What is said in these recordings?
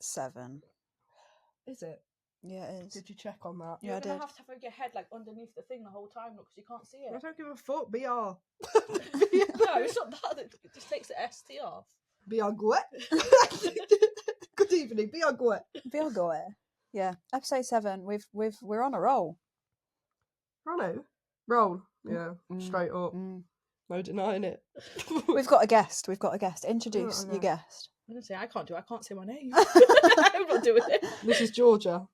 7. Is it? Yeah, it is. Did you check on that? Yeah, You're I gonna did. have to have your head like underneath the thing the whole time because you can't see I it. don't give a fuck. BR. No, it's not that. It just takes the ST off. BR Gwe. Good evening. BR Gwe. Vilgoe. Yeah, episode 7. We're on a roll. Roll. Yeah, straight up. Mm. No denying it. We've got a guest. Introduce okay. your guest. I'm gonna say I can't say my name. I'm not doing it. This is Georgia.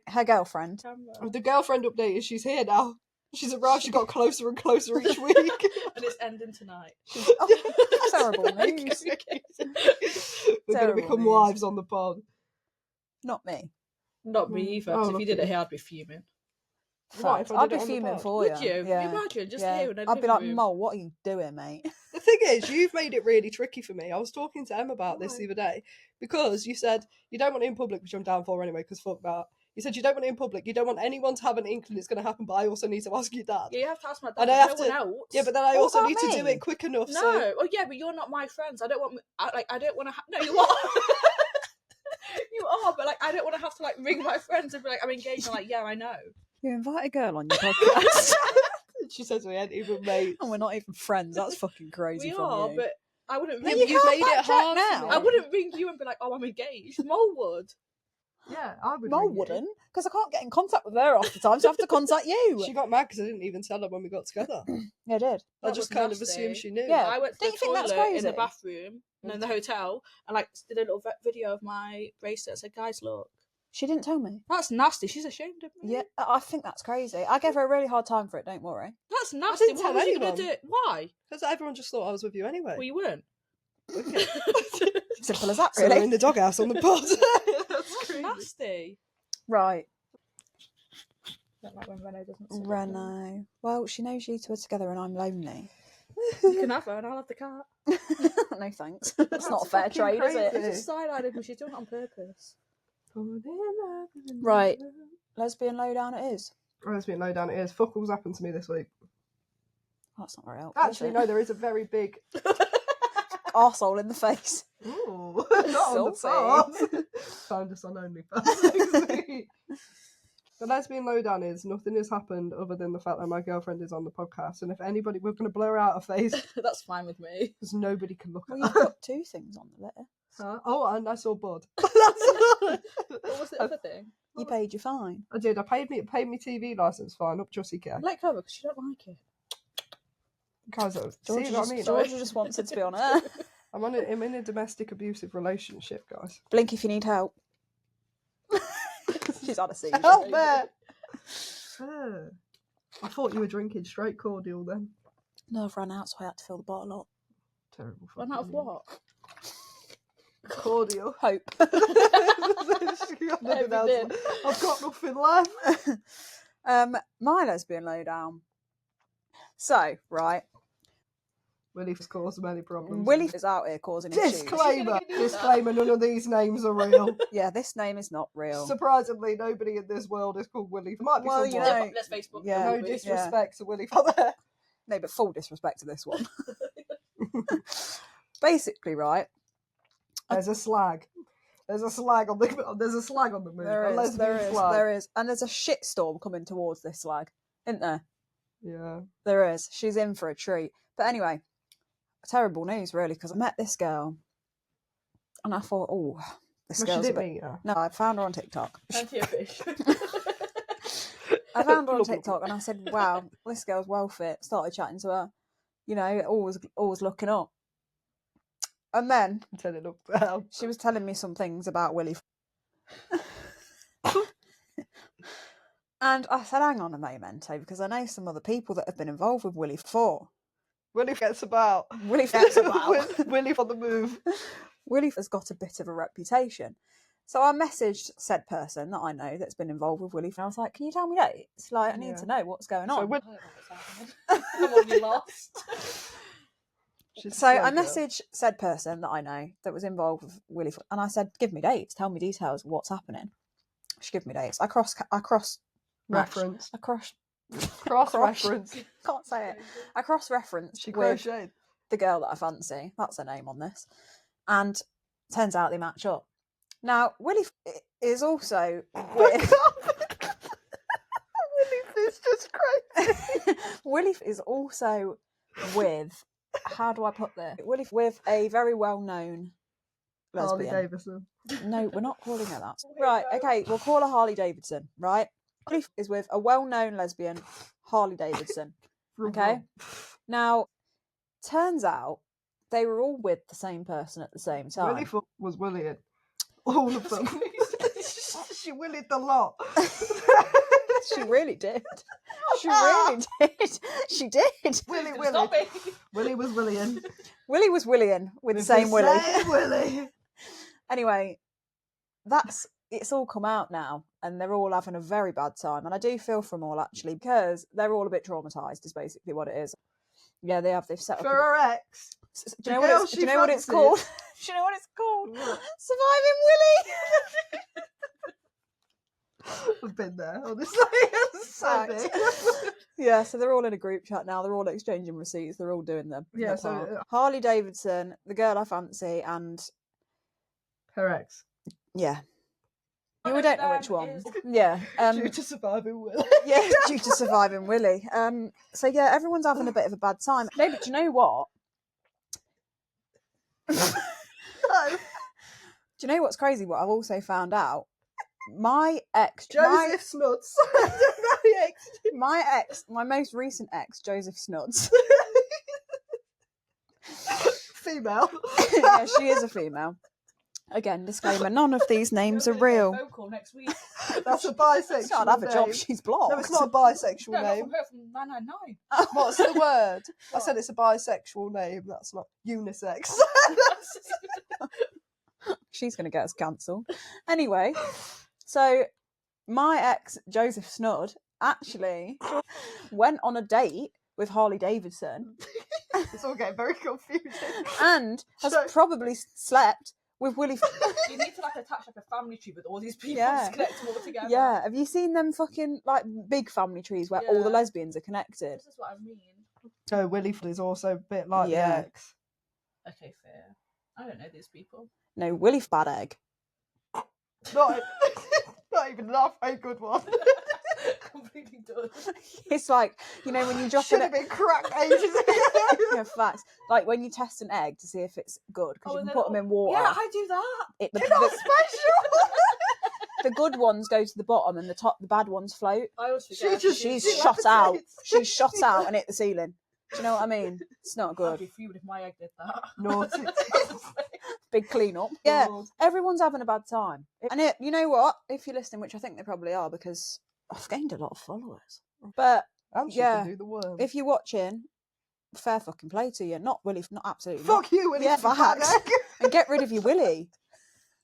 Her girlfriend. The girlfriend update is she's here now. She's arrived. She got closer and closer each week. And it's ending tonight. Terrible news. We're going to become wives on the pod. Not me. Not me either. Because if you did it lucky. here, I'd be fuming. What, if I I'd did be it on the fuming pod? for Would you? Yeah. Can you imagine? Just Yeah. here in the I'd be living like, room. Mole, what are you doing, mate? The thing is, you've made it really tricky for me. I was talking to Em about this the other day because you said you don't want it in public, which I'm down for anyway, because fuck that. You said you don't want it in public. You don't want anyone to have an inkling it's going to happen, but I also need to ask your dad. Yeah, you have to ask my dad. And I No have one to- else. Yeah, but then I What also about need to do me? it quick enough. No. So Oh yeah, but you're not my friends. I don't want. I don't want to. No, you are. You are, but like, I don't want to have to like ring my friends and be like, I'm engaged. I'm like, yeah, I know. You invite a girl on your podcast. she says we ain't even mates. And we're not even friends. That's fucking crazy We from are, you. but I wouldn't. No, ring you you. can't made it backtrack hard now. for me. I wouldn't ring you and be like, oh, I'm engaged. Mole would. Yeah, I would. Mole ring you. wouldn't, because I can't get in contact with her half the time, so I have to contact you. She got mad because I didn't even tell her when we got together. Yeah, I did. I That just was kind of nasty. assumed she knew. Yeah. I went to Don't the you think that's toilet in the crazy? bathroom and in the hotel and like did a little video of my bracelet and said, guys, look. She didn't tell me. That's nasty. She's ashamed of me. Yeah, I think that's crazy. I gave her a really hard time for it, don't worry. That's nasty. didn't What tell was you going to anyone. do? Why? Because everyone just thought I was with you anyway. Well, you weren't. Okay. Simple as that, So we're really. in the doghouse on the pod. That's nasty. Right. Don't like when Renault doesn't sit with me. Reno. Well, she knows you two are together and I'm lonely. You can have her and I'll have the cat. No thanks. That's not a fair fucking trade, is it? crazy. It's just side-eyed, but she's doing it on purpose. Right. Lesbian lowdown it is. Lesbian lowdown it is. Fuck all's happened to me this week. That's not very helpful. Actually, no, there is a very big... Arsehole in the face. Ooh, not on the top. Found us on OnlyFans. The lesbian lowdown is nothing has happened other than the fact that my girlfriend is on the podcast, and if anybody, we're going to blur out her face That's fine with me. because nobody can look Well, at you've her. got 2 things on the letter. Huh? Oh, and I saw Bud. What was the other thing? You paid your fine. I did. I paid me TV license fine up Jussie K. Let go because you don't like it. Guys, Georgia, see what I mean? Georgia just wants it to be on air. I'm in a domestic abusive relationship, guys. Blink if you need help. She's had a seizure. Help there! I thought you were drinking straight cordial then. No, I've run out, so I had to fill the bottle up. Terrible. Run out of fucking what? Cordial. Hope. She got nothing else. Everything. I've got nothing left. My lesbian lowdown. So, right. Willie has caused many problems. Willie is out here causing issues. Disclaimer. Is she gonna do that? Disclaimer, none of these names are real. Yeah, this name is not real. Surprisingly, nobody in this world is called Willie. There might be Well, someone. you know, Let's Facebook. yeah. No disrespect to Willie for that. No, but full disrespect to this one. Basically, right. There's a slag. There's a slag on the. There's a slag on the move. There a is, lesbian there is, slag. there is. And there's a shitstorm coming towards this slag, isn't there? Yeah. There is. She's in for a treat. But anyway, terrible news, really, because I met this girl and I thought, oh, this Well, she girl's a didn't bit... meet her. No, I found her on TikTok. Plenty of fish. I found her on TikTok and I said, wow, this girl's well fit. Started chatting to her. You know, always looking up. And then Until it looked down. she was telling me some things about Willie. And I said, hang on a momento, because I know some other people that have been involved with Willie before. Willie gets about. Willie gets about. Willie on the move. Willie has got a bit of a reputation. So I messaged said person that I know that's been involved with Willie, and I was like, can you tell me dates? Like, I need to know what's going on. So when- Come on, you lost. So I messaged said person that I know that was involved with Willie, and I said, give me dates, tell me details of what's happening. She gave me dates. I cross reference. cross Reference. can't say it. I cross referenced She with crocheted. the girl that I fancy. That's her name on this. And turns out they match up. Now, Willie is also with... Willie is just crazy. Willie is also with... How do I put this? Willie with a very well-known Harley lesbian. Davidson. No, we're not calling her that. Right, okay, we'll call her Harley Davidson, right? Willie is with a well-known lesbian, Harley Davidson. Okay? Now, turns out they were all with the same person at the same time. Willie was willying. All of them. She willied the lot. She really did. She really did. She did. Willie was willying. Willie was willying with the same Willie. Same Willie. Anyway, it's all come out now, and they're all having a very bad time. And I do feel for them all, actually, because they're all a bit traumatised, is basically what it is. Yeah, they've set up... For her ex. Do you know what it's called? Do you know what it's called? Surviving Willie! I've been there, honestly. Yeah, so they're all in a group chat now. They're all exchanging receipts. They're all doing them. Yeah, so... Harley Davidson, the girl I fancy, and... her ex. Yeah. We don't know which one. Yeah. Due to surviving Willie. Yeah, due to surviving Willie. So yeah, everyone's having a bit of a bad time. No, but do you know what? No. Do you know what's crazy? What I've also found out? My ex... Joseph Snuds. my most recent ex, Joseph Snuds. Female. Yeah, she is a female. Again, disclaimer, none of these names are real. Phone call next week. That's a bisexual She can't have a job, name. she's blocked. No, it's not a bisexual No, not name. from her, from 999. What's the word? I What? said it's a bisexual name. That's not unisex. She's going to get us cancelled. Anyway, so my ex, Joseph Snud, actually went on a date with Harley Davidson It's all getting very confusing. and has probably slept with Willie... You need to attach a family tree with all these people, Yeah. just connect them all together. Yeah, have you seen them fucking big family trees where all the Yeah. lesbians are connected? This is what I mean. So Willie is also a bit like the ex. Okay, fair. I don't know these people. No, Willie bad egg. Not even a very good one. Completely done. It's like, when you drop Should in have been cracked ages ago. Yeah, facts. Like when you test an egg to see if it's good, because you can put them in water. Yeah, I do that. They're not special. The good ones go to the bottom and the bad ones float. I always forget. She's shot out. She's shot out and hit the ceiling. Do you know what I mean? It's not I'd good. be fuming if my egg did that. Naughty. Big clean up. Yeah, God. everyone's having a bad time. And you know what? If you're listening, which I think they probably are, because I've gained a lot of followers. But And she yeah, can do the worm. if you're watching, fair fucking play to you. Not Willie, not absolutely. Fuck you, Willie. Yeah, you bad facts. egg. And get rid of your Willie.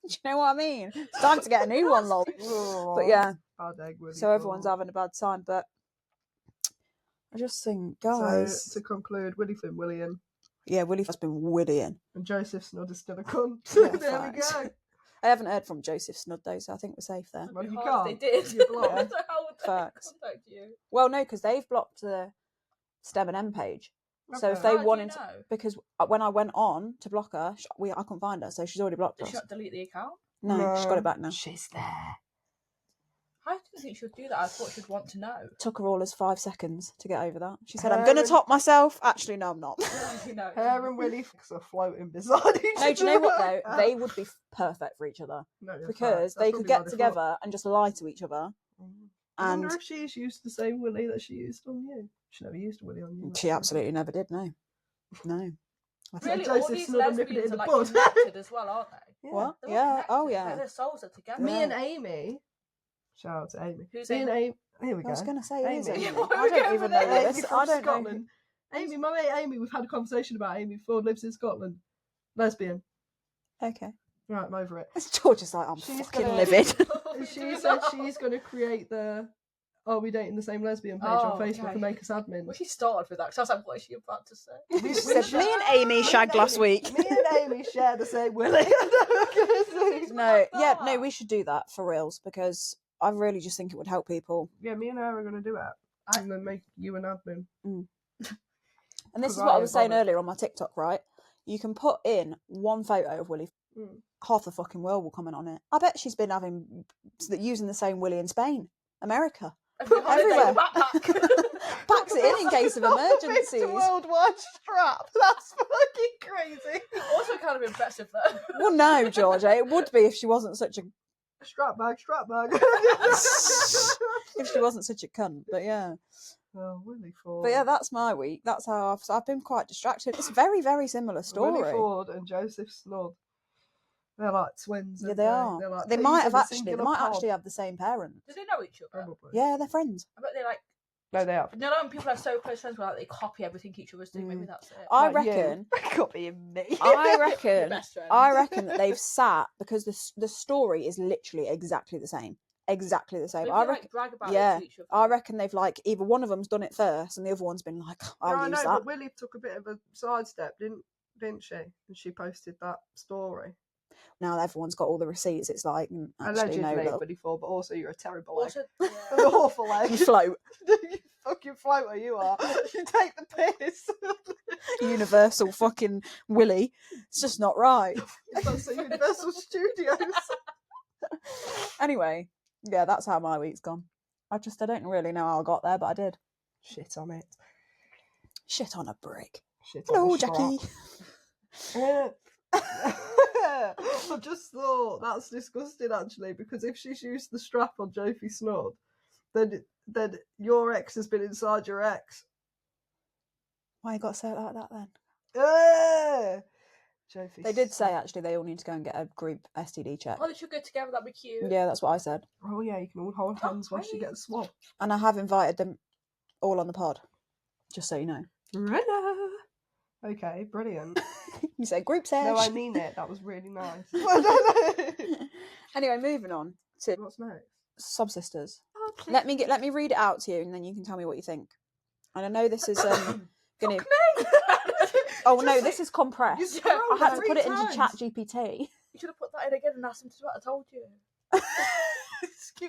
Do you know what I mean? It's time to get a new one, lol. Oh, But yeah, bad egg, Willie. so everyone's having a bad time. But I just think, guys, So to conclude, Willie Finn William yeah, Willie has been willying. and Joseph Snud is still a cunt. Yeah, There we facts. go. I haven't heard from Joseph Snud though, so I think we're safe there. Well, you Hard can't. if they did. You're blocked. So how would they Facts. contact you? Well, no, because they've blocked the STEM and M page. So if Okay. they How do you wanted, know? because when I went on to block her, I couldn't find her, so she's already blocked Did us. she not delete the account? No, she's got it back now. She's there. I didn't think she would do that. I thought she'd want to know. Took her all as 5 seconds to get over that. She said, Her "I'm going to and- top myself." Actually, no, I'm not. You know. Her and Willie are floating beside each other. No, do you know what though? They would be perfect for each other No, you're because right. they That's could probably why get they together and just lie to each other. fought. I And wonder if she's used the same Willie that she used on you. She never used a Willie on you. she absolutely never did. No. I think Really, Joseph all these Snud and nipping it lesbians in are the like bud. connected as well, aren't they? Yeah. what? They're all Yeah. Oh connected. yeah. Like, their souls are together. Me Yeah. and Amy. Shout out to Amy. Who's Me Amy? and Amy. Here we I go. was going to say, it is Amy. Amy. Why are I we don't going even with know Amy this. Amy I from don't know. Scotland. Amy, my mate Amy, we've had a conversation about Amy before, lives in Scotland. Lesbian. Okay. Right, I'm over it. George is like, I'm She's fucking gonna- livid. And she said she's going to create the Are We Dating the Same Lesbian page on Facebook okay. and make us admins. Well, she started with that, so I was like, what is she about to say? We Said, me and Amy shagged last week. Me and Amy share the same Willie. No, yeah, no, we should do that for reals because I really just think it would help people. Yeah, me and her are going to do it. And then make you an admin. And this is Because what I I was saying bothered. earlier on my TikTok, right? You can put in one photo of Willie half the fucking world will comment on it. I bet she's been using the same Willie in Spain, America. Everywhere. Packs it in case of emergencies. Mr. Worldwide strap. That's fucking crazy. Also kind of impressive though. Well, no, Georgia, it would be if she wasn't such a Strap bag. if she wasn't such a cunt. But yeah. Oh, Willie Ford. But yeah, that's my week. That's how I've been quite distracted. It's a very, very similar story. Willie Ford and Joseph Snood. They're like twins. Yeah, they are. They're like They peas might in a actually singular pod. have the same parents. Do they know each other? Probably. Yeah, they're friends. I bet they like. No, they have. No, when people are so close friends, where like they copy everything each other's doing. Maybe that's it. I Like you. reckon. Copying me. I Your reckon. best friend. I reckon that they've sat because the story is literally exactly the same. Exactly the same. Maybe I they, reckon. like, brag about Yeah, it to each other. I reckon they've like either one of them's done it first and the other one's been like, I'll I use know, that. but Willie took a bit of a sidestep, didn't she? And she posted that story. Now everyone's got all the receipts. It's like actually Allegedly, no. Willie Ford, but also you're a terrible egg. Also, An awful egg. You float. You fucking floater, you are. You take the piss. Universal fucking Willie. It's just not right. That's the Universal Studios. Anyway, yeah, that's how my week's gone. I don't really know how I got there, but I did. Shit on it. Shit on a brick. Shit on Hello, a strap. Jackie. I just thought that's disgusting actually, because if she's used the strap on Jofi Snood, then your ex has been inside your ex. Why you got to say it like that then? Jofi They did say actually they all need to go and get a group STD check. oh, they should go together. That'd be cute. Yeah, that's what I said. Oh yeah, you can all hold hands while she great. gets swab. And I have invited them all on the pod, just so you know. Okay, brilliant. You said group sesh. No, I mean it. That was really nice. Anyway, moving on to What's next? Sob Sisters. Oh, Let me read it out to you, and then you can tell me what you think. And I know this is gonna. Oh no, this is compressed. I had to put it into Chat GPT. You should have put that in again and asked him to do what I told you.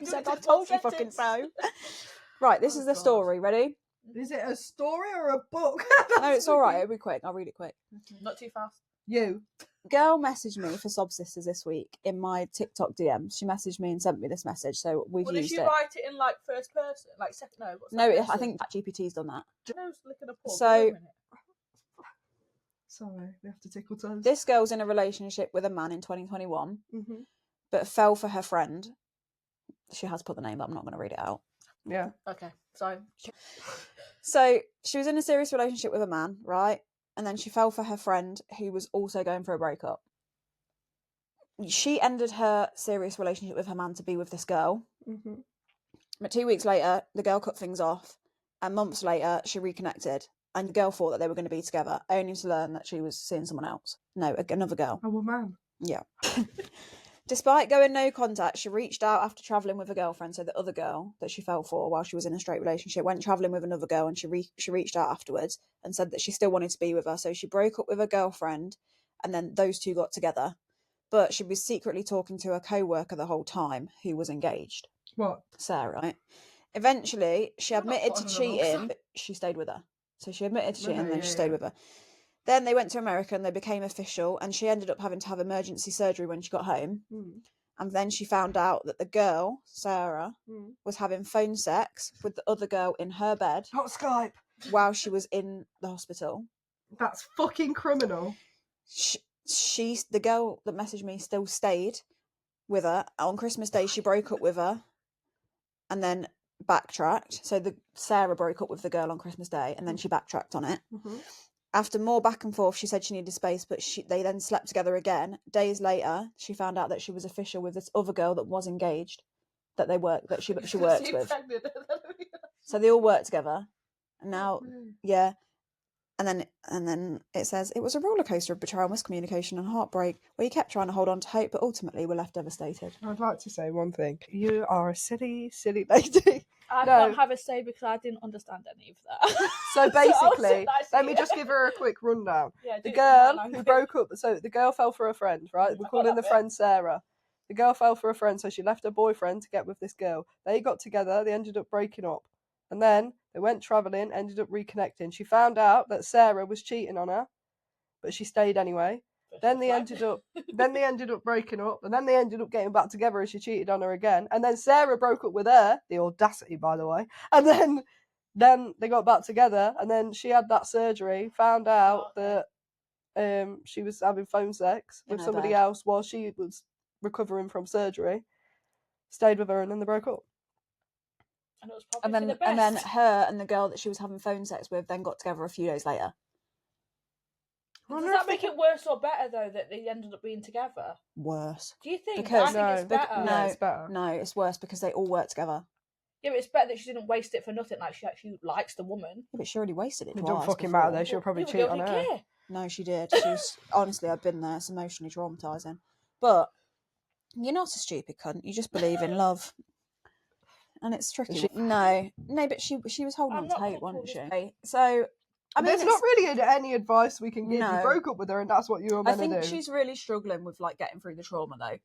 You said I told you fucking so. Right, this is the story. Ready? Is it a story or a book? No, it's all right. It'll be quick. I'll read it quick. Not too fast. You. Girl messaged me for Sob Sisters this week in my TikTok DMs. She messaged me and sent me this message, so we've Well, did used she it. write it in like first person, like second? No, what's No, that I think ChatGPT's done that. Joe's licking a paw. So- Wait a minute. Sorry, we have to tickle toes. This girl's in a relationship with a man in 2021, but fell for her friend. She has put the name, but I'm not going to read it out. Yeah. Okay, sorry. So she was in a serious relationship with a man, right? And then she fell for her friend who was also going for a breakup. She ended her serious relationship with her man to be with this girl. But 2 weeks later, the girl cut things off. And months later, she reconnected. And the girl thought that they were going to be together, only to learn that she was seeing someone else. No, another girl. Oh, well, man. Yeah. Despite going no contact, she reached out after travelling with a girlfriend. So the other girl that she fell for while she was in a straight relationship went travelling with another girl, and she reached out afterwards and said that she still wanted to be with her. So she broke up with her girlfriend, and then those two got together. But she was secretly talking to her co-worker the whole time, who was engaged. What? Sarah, right? Eventually, she I'm not admitted to following cheating. along. She stayed with her. So she admitted to cheating, and then Yeah, she stayed yeah. with her. Then they went to America and they became official, and she ended up having to have emergency surgery when she got home. And then she found out that the girl, Sarah, was having phone sex with the other girl in her bed Not Skype. while she was in the hospital. That's fucking criminal. The girl that messaged me still stayed with her. On Christmas Day, she broke up with her and then backtracked. So Sarah broke up with the girl on Christmas Day and then she backtracked on it. After more back and forth, she said she needed space, but they then slept together again. Days later, she found out that she was official with this other girl that was engaged, that she worked with. So they all worked together. And now, yeah. And then it says, it was a roller coaster of betrayal, miscommunication and heartbreak, where you kept trying to hold on to hope, but ultimately were left devastated. I'd like to say one thing. You are a silly, silly lady. I No. can't have a say because I didn't understand any of that. So basically, nice let of me you. just give her a quick rundown. Yeah, The do girl it. who broke up, so the girl fell for her friend, right? We're I got calling the that bit. friend Sarah. The girl fell for a friend, so she left her boyfriend to get with this girl. They got together, they ended up breaking up. And then they went travelling, ended up reconnecting. She found out that Sarah was cheating on her, but she stayed anyway. Then they ended up breaking up, and then they ended up getting back together as she cheated on her again. And then Sarah broke up with her. The audacity, by the way. And then they got back together, and then she had that surgery, found out that she was having phone sex with somebody bed. else while she was recovering from surgery. Stayed with her, and then they broke up. And it was probably And for the best. then her and the girl that she was having phone sex with then got together a few days later. Does that make it worse or better though that they ended up being together? Worse. Do you think? Because I think it's better. no, it's better. No, it's worse because they all work together. Yeah, but it's better that she didn't waste it for nothing. Like she actually likes the woman. Yeah, but she already wasted it It twice. don't fucking before. matter though. She'll probably People cheat don't on her. care. No, she did. She was honestly, I've been there. It's emotionally traumatizing. But you're not a stupid cunt. You just believe in love, and it's tricky. No, but she was holding I'm on to not hope, comfortable wasn't with she? So I mean, there's not really any advice we can give. No. You broke up with her, and that's what you were I meant to think do. she's really struggling with like getting through the trauma though,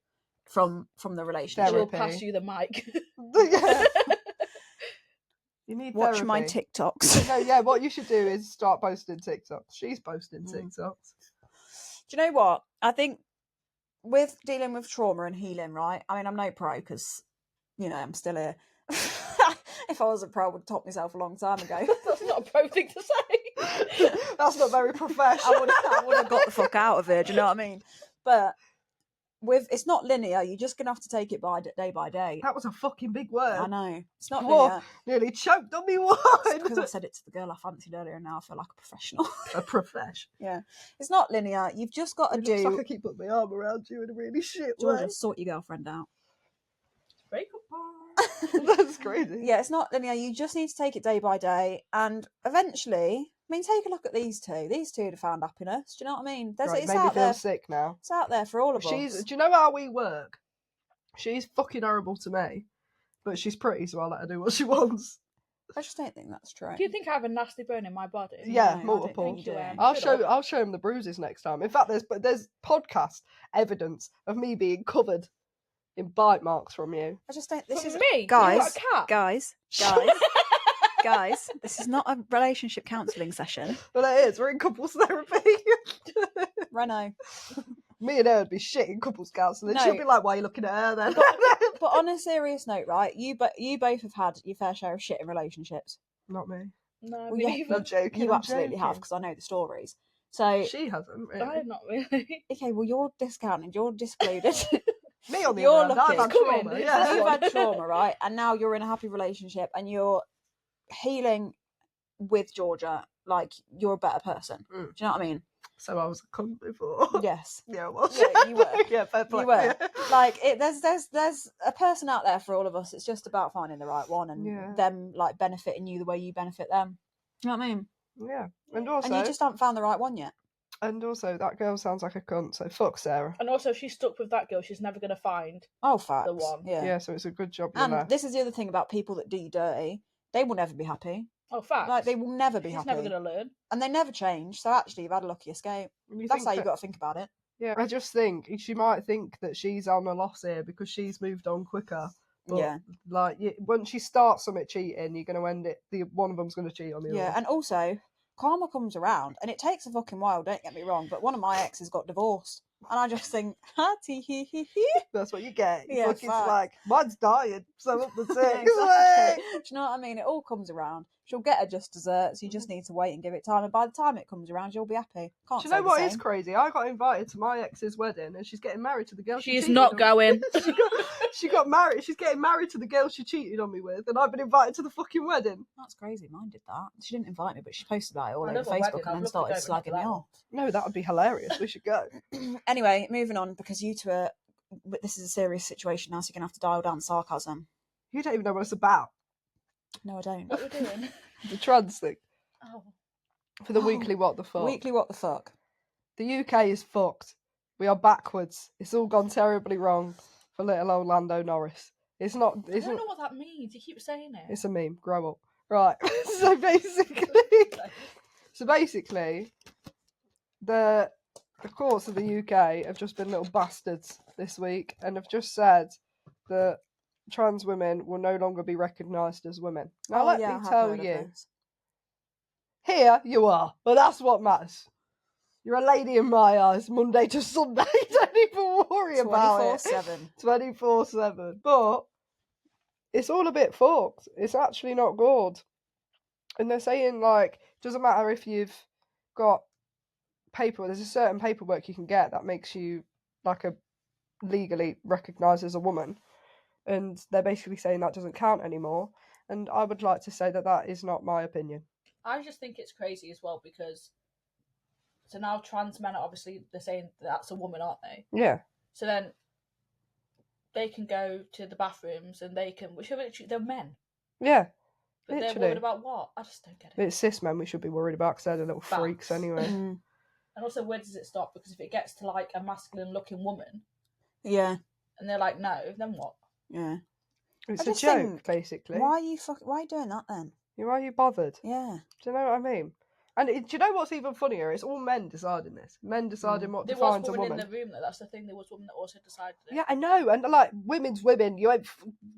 from the relationship. She'll Therapy. pass you the mic. Yeah. You need Watch therapy. my TikToks. No, yeah, what you should do is start posting TikToks. She's posting TikToks. Do you know what? I think with dealing with trauma and healing, right? I mean, I'm no pro because, I'm still here. If I was a pro, I would have topped myself a long time ago. That's not a pro thing to say. That's not very professional. I would have got the fuck out of here, do you know what I mean? But it's not linear. You're just going to have to take it day by day. That was a fucking big word. I know. It's not Whoa, linear. nearly choked on me wine. Because I said it to the girl I fancied earlier and now I feel like a professional. A profesh. Yeah. It's not linear. You've just got to It looks do... like I keep putting my arm around you in a really shit Georgia, way. sort your girlfriend out. Breakup bar. That's crazy. Yeah, it's not linear. You just need to take it day by day. And eventually... I mean, take a look at these two. These two have found happiness. Do you know what I mean? Right, It's made me out feel there. sick now. It's out there for all of us. Do you know how we work? She's fucking horrible to me, but she's pretty, so I'll let her do what she wants. I just don't think that's true. Do you think I have a nasty burn in my body? Yeah, No, I multiple. don't think you do. I'll show him the bruises next time. In fact, there's podcast evidence of me being covered in bite marks from you. I just don't. This From is me? guys, You've got a cat? guys. This is not a relationship counselling session. But it is. We're in couples therapy. Reno. Me and her would be shit in couples counselling. No. She'll be like, "Why are you looking at her then?" But on a serious note, right? You both have had your fair share of shit in relationships. Not me. No, Well, me yeah, neither. I'm joking. You I'm absolutely have joking. because I know the stories. So She hasn't really. I not really. okay, well you're discounted. You're discluded. Me on the You're other hand, I've lucky. had It's trauma. coming. Yeah. You've had trauma, right? And now you're in a happy relationship and you're healing with Georgia. Like you're a better person. Mm. Do you know what I mean? So I was a cunt before. Yes. Yeah, I was. Yeah, you were. Yeah, fair play. You were. Yeah. Like there's a person out there for all of us. It's just about finding the right one and Yeah. them like benefiting you the way you benefit them. Do you know what I mean? Yeah. And also, And you just haven't found the right one yet. that girl sounds like a cunt, so fuck Sarah. And also, she's stuck with that girl. She's never going to find. Oh, facts. The one. Yeah. Yeah, so it's a good job you're And left. this is the other thing about people that do you dirty. They will never be happy. Oh, facts. Like they will never be She's happy. never going to learn. And they never change. So actually, you've had a lucky escape. And you That's think how you that- got to think about it. Yeah, I just think she might think that she's on a loss here because she's moved on quicker. But, Yeah. like, once you start something cheating, you're going to end it. One of them's going to cheat on the Yeah, other. and also karma comes around, and it takes a fucking while. Don't get me wrong, but one of my exes got divorced, and I just think, ha tee hee hee hee. That's what you get. Yeah, Fucking facts. like, mine's dying, so up the Yeah, six. exactly. Do you know what I mean? It all comes around. She'll get her just desserts. You just need to wait and give it time, and by the time it comes around, you'll be happy. Can't Do you say know the what is same. crazy? I got invited to my ex's wedding, and she's getting married to the girl. she She's cheated not on. going. She got married. She's getting married to the girl she cheated on me with, and I've been invited to the fucking wedding. That's crazy. Mine did that. She didn't invite me, but she posted about it all I over love a wedding. Facebook I'd and then love to started go, but not slagging that me one. off. No, that would be hilarious. We should go. Anyway, moving on because you two are. But this is a serious situation now, so you're gonna have to dial down sarcasm. You don't even know what it's about. No, I don't. What we're doing? The trans thing. Oh. For the Oh, weekly what the fuck. Weekly, what the fuck? The UK is fucked. We are backwards. It's all gone terribly wrong for little old Lando Norris. It's not. I It's don't not. know what that means. You keep saying it. It's a meme. Grow up. Right. So basically, the courts of the UK have just been little bastards this week and have just said that trans women will no longer be recognised as women. Now let I me have tell heard of you, this. here you are, but that's what matters. You're a lady in my eyes, Monday to Sunday. Don't even worry about it. 24/7. 24/7. But it's all a bit fucked. It's actually not good. And they're saying, like, doesn't matter if you've got paper, there's a certain paperwork you can get that makes you, like, a legally recognised as a woman. And they're basically saying that doesn't count anymore. And I would like to say that that is not my opinion. I just think it's crazy as well because so now trans men are obviously they're saying that's a woman, aren't they? Yeah. So then they can go to the bathrooms and they can, which are literally they're men, Yeah. but they're Literally. worried about what? I just don't get it. It's cis men we should be worried about because they're the little freaks Facts. anyway. Mm. And also, where does it stop? Because if it gets to like a masculine-looking woman, Yeah. and they're like, no, then what? Yeah. It's I a just joke, think, basically. Why are you doing that then? Why are you bothered? Yeah. Do you know what I mean? And do you know what's even funnier? It's all men deciding this. Men deciding what There defines was a women woman. in the room, though. That's the thing. There was women that also decided it. Yeah, I know. And like, women's women, you ain't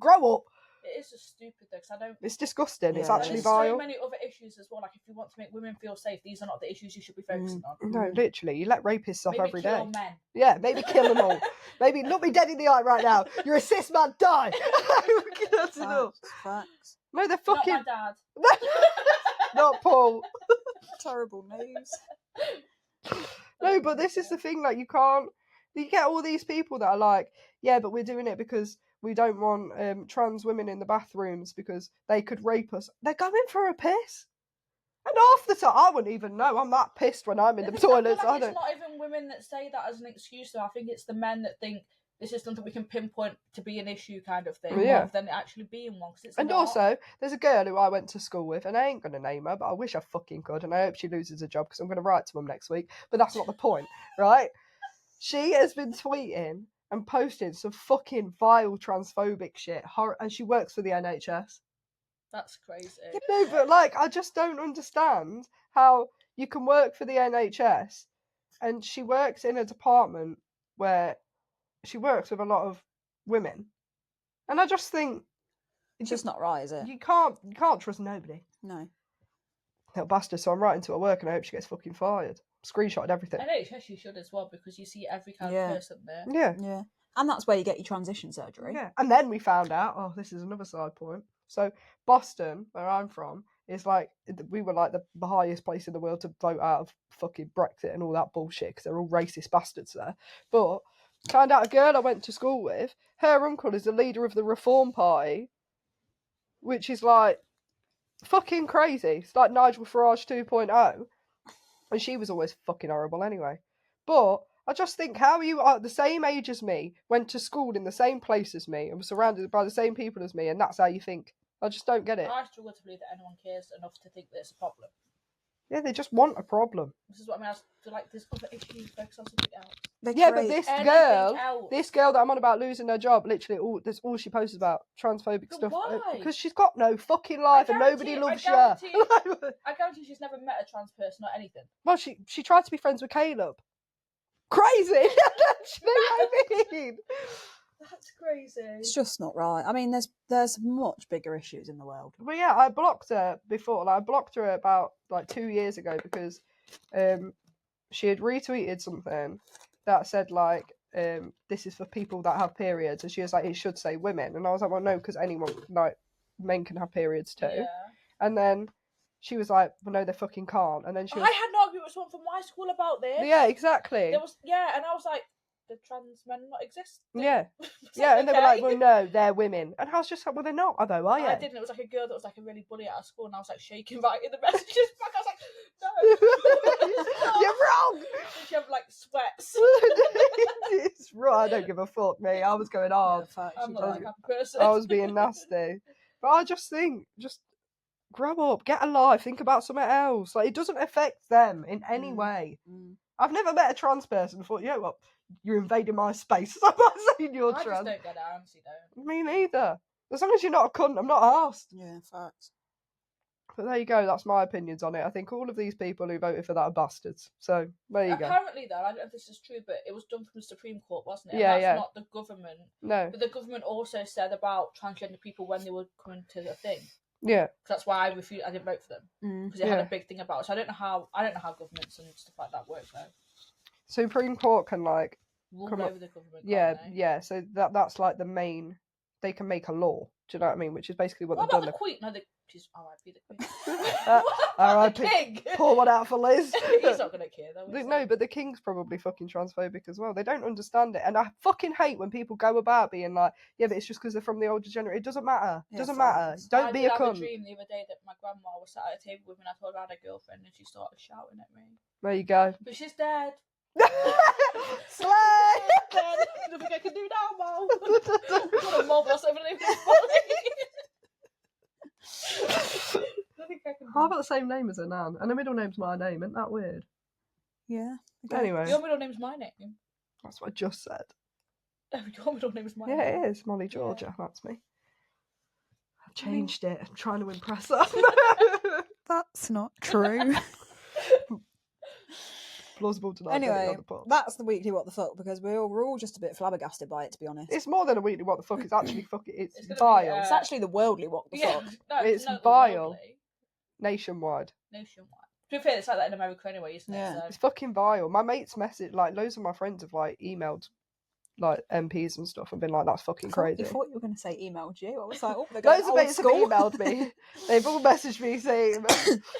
grow up. It is just stupid, though, because I don't... It's disgusting. It's Yeah, actually there's vile. so many other issues as well. Like, if you want to make women feel safe, these are not the issues you should be focusing on. No, literally. You let rapists off Maybe every kill day. men. Yeah, maybe kill them all. Maybe look me dead in the eye right now. You're a cis man, die. That's enough. Facts. No, they're fucking... Not my dad. Not Paul. Terrible news. No, but this is the thing, like, you get all these people that are like, yeah, but we're doing it because we don't want trans women in the bathrooms because they could rape us. They're going for a piss. And half the time, I wouldn't even know. I'm that pissed when I'm in the toilets. I feel like it's not even women that say that as an excuse, though. I think it's the men that think this is something we can pinpoint to be an issue kind of thing, Yeah. rather than it actually being one. It's and not. also, there's a girl who I went to school with, and I ain't going to name her, but I wish I fucking could, and I hope she loses a job because I'm going to write to them next week. But that's not the point, right? She has been tweeting and posting some fucking vile transphobic shit, and she works for the NHS. That's crazy. No, but like, I just don't understand how you can work for the NHS, and she works in a department where she works with a lot of women, and I just think It's just not right, is it? you can't trust nobody. No. Little bastard. So I'm writing to her work, and I hope she gets fucking fired. Screenshotted everything. NHS, you should as well, because you see every kind Yeah. of person there. Yeah. Yeah. And that's where you get your transition surgery. Yeah. And then we found out. Oh, this is another side point. So Boston, where I'm from, is like we were like the highest place in the world to vote out of fucking Brexit and all that bullshit because they're all racist bastards there. But found out a girl I went to school with, her uncle is the leader of the Reform Party, which is like fucking crazy. It's like Nigel Farage 2.0, and she was always fucking horrible anyway. But I just think, how are you at the same age as me, went to school in the same place as me, and were surrounded by the same people as me, and that's how you think? I just don't get it. I struggle to believe that anyone cares enough to think that it's a problem. Yeah, they just want a problem. This is what I mean. I feel like there's other issues, focus on something else. Yeah, but this girl else. that I'm on about losing her job, literally, that's all she posts about transphobic But stuff. why? Because she's got no fucking life and nobody loves her. I guarantee she's never met a trans person or anything. Well, she tried to be friends with Caleb. Crazy! Do you know what I mean? That's crazy. It's just not right. I mean, there's much bigger issues in the world. Well, yeah, I blocked her before. Like, I blocked her about like 2 years ago because she had retweeted something that said like this is for people that have periods, and she was like, it should say women, and I was like, well, no, because anyone, like, men can have periods too. Yeah. And then she was like, well, no, they fucking can't. And then she was, I had an argument with someone from my school about this. yeah, exactly. There was and I was like, do trans men not exist? Yeah. It's Yeah, and they were like, okay. well, no, they're women. And I was just like, well, they're not, though, are you? I didn't. It was like a girl that was like a really bully at our school, and I was like shaking writing the messages back. I was like, no. You're wrong. And she had like sweats. It's right. I don't give a fuck, mate. I was going hard. Yeah, facts, I'm you not don't. that type of person. I was being nasty. But I just think, just grow up, get a life, think about something else. Like, it doesn't affect them in any way. Mm. I've never met a trans person and thought, you know what, you're invading my space. I'm not saying you're I trans. just don't get it. I honestly don't. Me neither. As long as you're not a cunt, I'm not asked. Yeah, facts. But there you go, that's my opinions on it. I think all of these people who voted for that are bastards. So, there you go. Apparently, though, I don't know if this is true, but it was done from the Supreme Court, wasn't it? Yeah, And that's yeah. not the government. No. But the government also said about transgender people when they were coming to the thing. Yeah. That's why I refused. I didn't vote for them because it had Yeah. a big thing about it. So I don't know how governments and stuff like that work though. Supreme Court can like Rule come over up- the government. yeah, Can't they? yeah. So that's like the main. They can make a law. Do you know what I mean? Which is basically what What they've about done. the Queen? No, she's R.I.P. the Queen. Uh, What about R.I.P.. the King? Pour one out for Liz. He's not gonna care though. No, but the King's probably fucking transphobic as well. They don't understand it, and I fucking hate when people go about being like, "Yeah, but it's just because they're from the older generation." It doesn't matter. Yeah, Doesn't matter. facts. Don't I be did a have cunt. a dream the other day that my grandma was sat at a table with me and I told her I had a girlfriend and she started shouting at me. There you go. But she's dead. Slay. Dead. Nothing I can do now, Mo. What a mob or something. Nothing I can do. I've got the same name as her nan, and her middle name's my name. Isn't that weird? Yeah. Anyway, Your middle name's my name. that's what I just said. Your middle name is my Yeah, name. it is Molly Georgia. That's me. I've changed it. I'm trying to impress her. That's not true. Plausible to not get it Anyway, on the pot. that's the weekly what the fuck because we're all just a bit flabbergasted by it, to be honest. It's more than a weekly what the fuck. It's actually fucking. It's It's gonna be, vile. It's actually the worldly what the fuck. No, It's not vile. globally, Nationwide. nationwide. To be fair, it's like that in America anyway, isn't Yeah. it? So. It's fucking vile. My mates message like loads of my friends have like emailed like MPs and stuff and been like, "That's fucking crazy." You thought you were going to say emailed you. I was like, oh, they're Loads going of old mates have school. emailed me. They've all messaged me saying,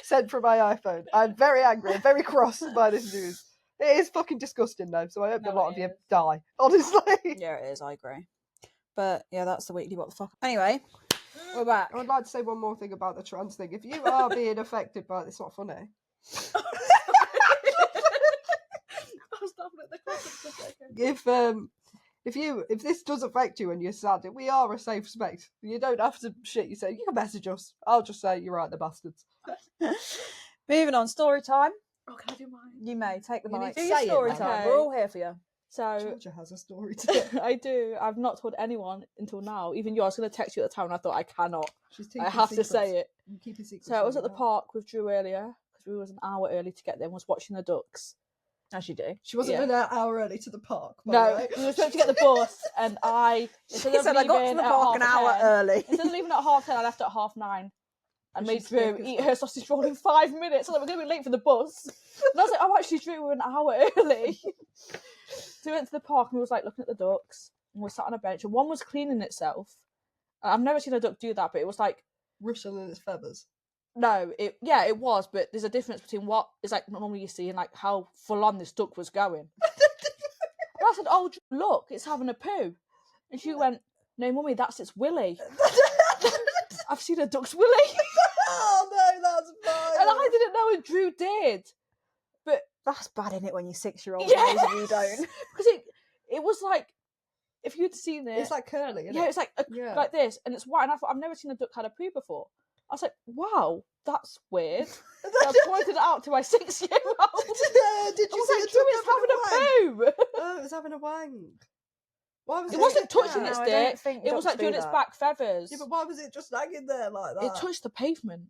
sent from my iPhone. I'm very angry and very cross by this news. It is fucking disgusting though, so I hope a No, lot it of you is. die, honestly. Yeah, it is. I agree. But yeah, that's the weekly what the fuck. Anyway, we're back. I would like to say one more thing about the trans thing. If you are being affected by it, it's not funny. I was laughing at the comments for a second. If this does affect you and you're sad, we are a safe space. You don't have to shit yourself. You can message us. I'll just say you're right, the bastards. Moving on, story time. Oh, can I do mine? You may take the You need mic. to Do your say it, story man. time. Okay. We're all here for you. So Georgia has a story to tell. I do. I've not told anyone until now. Even you. I was going to text you at the time, and I thought I cannot. She's I have to say it. You keep it secret. So I was at the park with Drew earlier because we was an hour early to get there and was watching the ducks. As you do. She wasn't Yeah. an hour early to the park. By the No, way. we were supposed to get the bus, and I She said I got to the park an hour early. Instead of leaving at 10:30, I left at 9:30. And made She's Drew thick as eat fuck. her sausage roll in 5 minutes, so that we're going to be late for the bus. And I was like, "I'm actually Drew, we're an hour early." So we went to the park and we was like looking at the ducks, and we sat on a bench, and one was cleaning itself. And I've never seen a duck do that, but it was like, Rustling its feathers. no, it was, but there's a difference between what is like normally you see and like how full on this duck was going. And I said, "Oh, look, it's having a poo," and she went, "No, mummy, that's its willy." I've seen a duck's willy. Oh no, that's fine. And I didn't know, and Drew did. But That's bad, isn't it, when you're 6-year-old Yes! knows and you don't? because it was like, if you'd seen it, It's like curly, isn't yeah, it? it's like Yeah. like this, and it's white. And I thought, I've never seen a duck had a poo before. I was like, wow, that's weird. And I pointed it out to my 6-year-old. Did I you was see like, the Drew, duck it's having a having a wank? poo. Oh, it was having a wank. Why was It wasn't like touching that? its No, I don't dick. think It was ducks like doing do its that. back feathers. Yeah, but why was it just hanging there like that? It touched the pavement.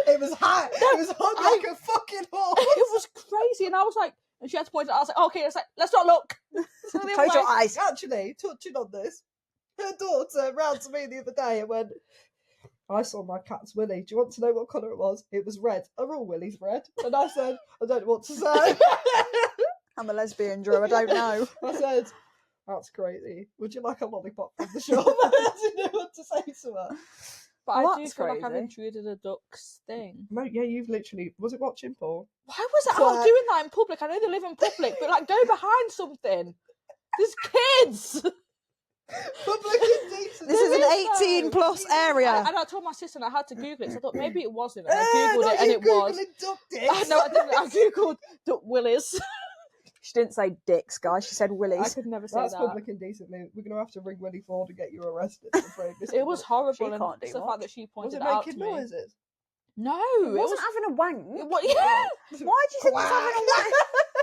It was hot. It was hung I- like a fucking horse. It was crazy, and I was like, and she had to point it out. I was like, okay, let's not look. So the other Close your way- eyes. Actually, touching on this, her daughter ran to me the other day and went, I saw my cat's willy. Do you want to know what colour it was? It was red. Are all willies red? And I said, I don't know what to say. I'm a lesbian, Drew. I don't know. I said, that's crazy. Would you like a lollipop from the shop? I didn't know what to say to her. But Well, I do that's feel like I've crazy. intruded a duck's thing. No, yeah, you've literally... Was it watching Paul? Why was it Quack. out doing that in public? I know they live in public, but like go behind something. There's kids. Public indecency. This is an There is 18 plus area. And I told my sister, and I had to Google it. So I thought maybe it wasn't. And I googled it, and it was. Duck dicks. No, I didn't. I googled duck willies. She didn't say dicks, guys. She said I willies. could never say That's that. public indecency. We're going to have to ring Willie Ford and get you arrested. I'm afraid. It was horrible, She and can't do it's the much. fact that she Was pointed it it out to making me. noises? No, It wasn't having a wank. What? Yeah. Why do you think it's having a Quack. wank?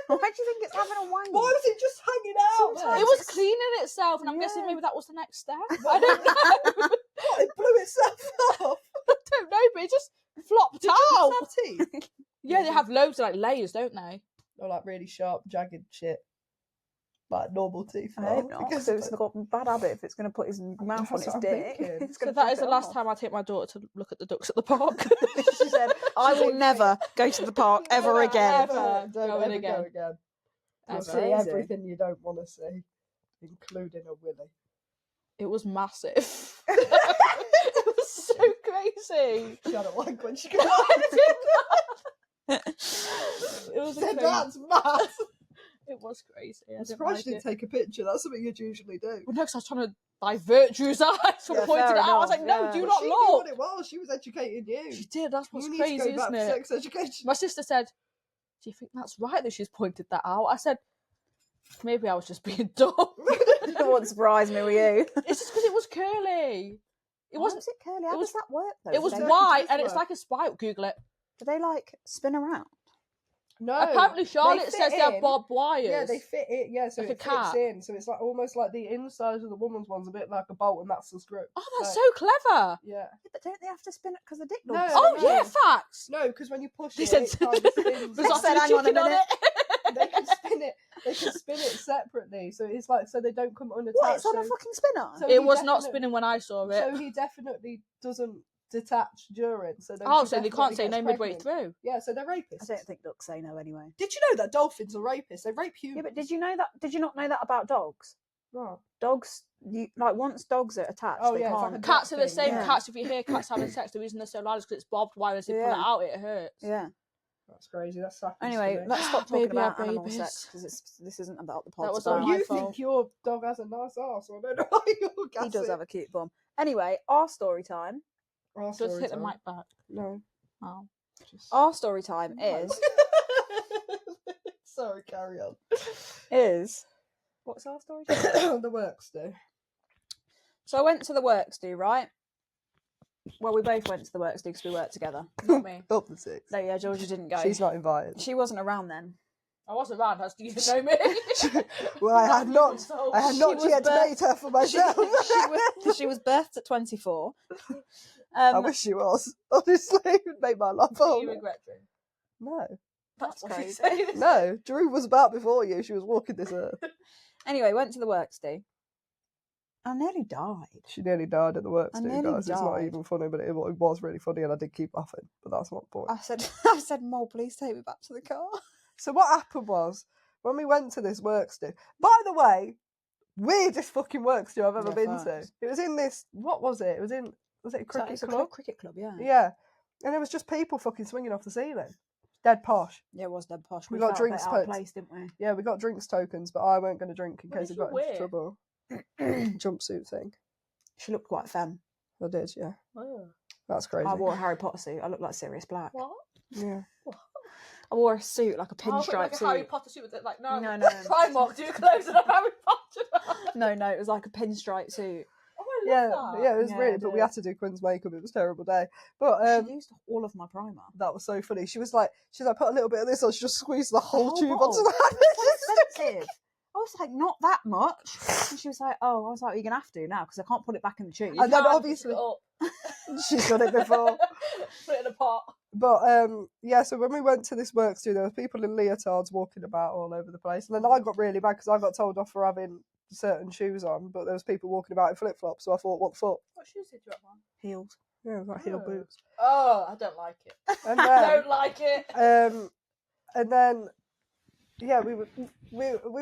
Why do you think it's having a wank? Why was it just hanging out? Sometimes It was cleaning itself, and I'm guessing Yeah. maybe that was the next step. I don't know. What, it blew itself off. I don't know, but it just flopped Did out. ducks have teeth? Yeah, they have loads of like layers, don't they? Or like really sharp, jagged shit. like normal teeth. I hope not. Because So it's got a bad habit if it's going to put his mouth on That's his what I'm dick. thinking. It's So gonna that fuck is the it last off. time I take my daughter to look at the ducks at the park. She said, "I will never go to the park ever again." Ever. Don't Going ever again. go again. You'll Ever. see Crazy. everything you don't want to see, including a willy. It was massive. It was so crazy. She had a wank when she I got did not. It was a said, crazy. "That's mad." It was crazy. I I'm didn't surprised like you didn't it. take a picture. That's something you'd usually do. Well, no, because I was trying to divert Drew's eyes from Yeah, pointing fair it out. I was enough, like, no, yeah. do But not she knew what look. it was. She was educating you. She did. That's what's You need crazy, to go back isn't for it? sex education. My sister said, do you think that's right that she's pointed that out? I said, maybe I was just being dumb. It won't surprise me with you. It's just because it was curly. It Why wasn't. was it curly? How it was- does that work though? It was Do they, white, does and it's work. like a spike. Google it. do they like spin around? No. Apparently, Charlotte fit says they have in. barbed wires. Yeah, they fit it. Yeah, so Like a it fits cat. in. So it's like almost like the inside of the woman's one's a bit like a bolt, and that's the screw. Oh, that's Like, so clever. Yeah. Yeah, but don't they have to spin it because the dick No. don't Oh, spin? yeah, facts. No, because when you push They it, said, it kind of spins. There's said, actually hang on a chicken on minute. it. They can spin it. They can spin it separately. So it's like so they don't come unattached. What? It's on a so- fucking spinner. so It he was not definitely- spinning when I saw it. So he definitely doesn't detach during. So then Oh, she so they definitely can't say gets no midway pregnant. through. Yeah, so they're I rapists. don't think ducks say no anyway. Did you know that dolphins are rapists? They rape humans. Yeah, but did you know that? Did you not know that about dogs? Oh. Dogs, like once dogs are attached, Oh, they yeah, it's like can't. a Cats are the thing, same. yeah. Cats, if you hear cats having sex, the reason they're so loud is because it's barbed wire. As they pull it Yeah. out, it hurts. Yeah. That's crazy. That's happens to Anyway, me. let's stop talking Maybe our about animal babies. sex because this isn't about the pod. That was So all my you fault. think your dog has a nice arse? So I don't know why you're He gassing. does have a cute bum. Anyway, our story time. Oh, Just sorry, hit the Tom. mic back. No. Oh. Just... Our story time is Sorry, carry on. what's our story time? The works do. So I went to the works do, right? Well, we both went to the works do because we worked together. Not me. Up the six. No, yeah, Georgia didn't go. She's not invited. She wasn't around then. I wasn't around. How do you even know me? Well, I had not was yet birth- made her for myself. she was birthed at 24. I wish she was. Honestly, it would make my life Do you harder. regret Drew? No, That's what she crazy. said. no. Drew was about before you. She was walking this earth. Anyway, went to the works do. I nearly died. She nearly died at the works I do, nearly guys. It's not died. even funny, but it was really funny, and I did keep laughing. But that's not the point. I said, Mole, please take me back to the car. So what happened was when we went to this works do. By the way, weirdest fucking works do I've ever Yeah, been facts. to. It was in this. What was it? It was in. Was it a cricket It's a club? cricket club, yeah. Yeah, and it was just people fucking swinging off the ceiling. Dead posh. Yeah, it was dead posh. We got felt drinks a bit put- outplaced, didn't we? Yeah, we got drinks tokens, but I weren't going to drink in What case I did you got into wear? trouble. Jumpsuit thing. She looked quite femme. I did, yeah. Oh. That's crazy. I wore a Harry Potter suit. I looked like Sirius Black. What? Yeah. I wore a suit, like a Oh, I thought pinstripe like a suit. Harry Potter suit with it. Like, no, No. Primark, do clothes and a Harry Potter. No, it was like a pinstripe suit. Oh, I Yeah, love that. yeah, it was Yeah, really, I but we did. had to do Quinn's makeup. It was a terrible day. But She used all of my primer. that was so funny. She was like, put a little bit of this on. She just squeezed the whole whole tube bottle. onto the hand. So expensive. I was like, not that much. And she was like, oh, I was like, you're going to have to now because I can't put it back in the tube. And then Can't obviously- pick it up. She's done it before. Put it in a pot. But yeah, so when we went to this work studio, there was people in leotards walking about all over the place. And then I got really mad because I got told off for having certain shoes on, but there was people walking about in flip-flops. So I thought, what the fuck? What shoes did you have on? Healed. Yeah, it was like heel Oh. boots. Oh, I don't like it. And I then, don't like it. and then, yeah, we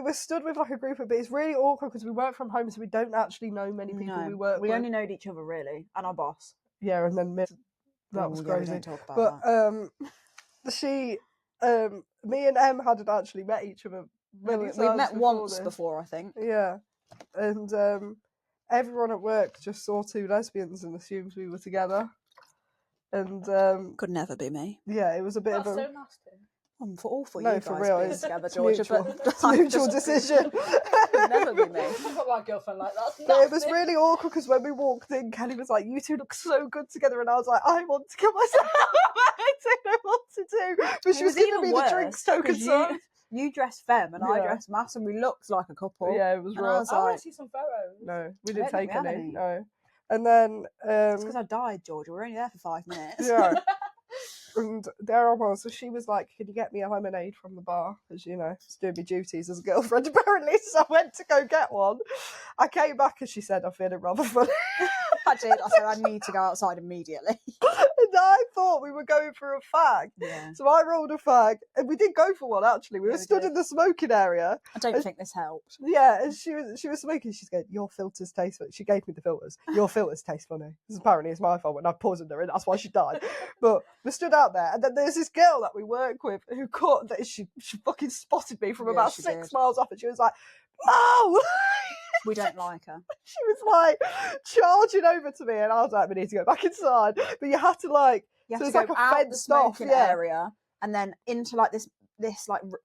were stood with like a group of, but it's really awkward because we work from home, so we don't actually know many people we work we with. only knowed each other really, and our boss. Yeah, and then that Oh, was yeah, we crazy. don't talk about But me and Em hadn't actually met each other. many We've times met before once this. before, I think. Yeah, and everyone at work just saw two lesbians and assumed we were together. And Could never be me. yeah, it was a bit That's of a so nasty. All for No, you for guys real, being it's together, Georgia, mutual, but it's a mutual just decision. could never be me. I've got my girlfriend like that. That's But it was nasty. really awkward because when we walked in, Kelly was like, "You two look so good together," and I was like, "I want to kill myself. I don't know what to do." But she It was was giving even me the worse, drinks token 'cause song. You dressed femme and I Yeah. dressed mass, and we looked like a couple. Yeah, it was And I rough. was I want like, to see some photos. No, we I didn't don't think take we had any. any. No, and then it's because I died, Georgia. We were only there for 5 minutes. yeah, And there I was. So she was like, "Can you get me a lemonade from the bar?" As you know, it's doing my duties as a girlfriend apparently. So I went to go get one. I came back and she said, "I'm feeling rather funny." I did. I said I need to go outside immediately. And I thought we were going for a fag. Yeah. So I rolled a fag, and we did go for one actually. We Yeah, were we stood did. in the smoking area. I don't think this helped. Yeah, and she was smoking. She's going, "Your filters taste funny." She gave me the filters. "Your filters taste funny." Because apparently it's my fault when I poisoned her, and that's why she died. But we stood out there, and then there's this girl that we work with who caught that she fucking spotted me from Yeah, about she 6 did. miles off, and she was like, "Mo!" We don't like her. She was like charging over to me, and I was like, "We need to go back inside." But you have to like, You have so to it's go like a out the fenced off smoking area and then into like this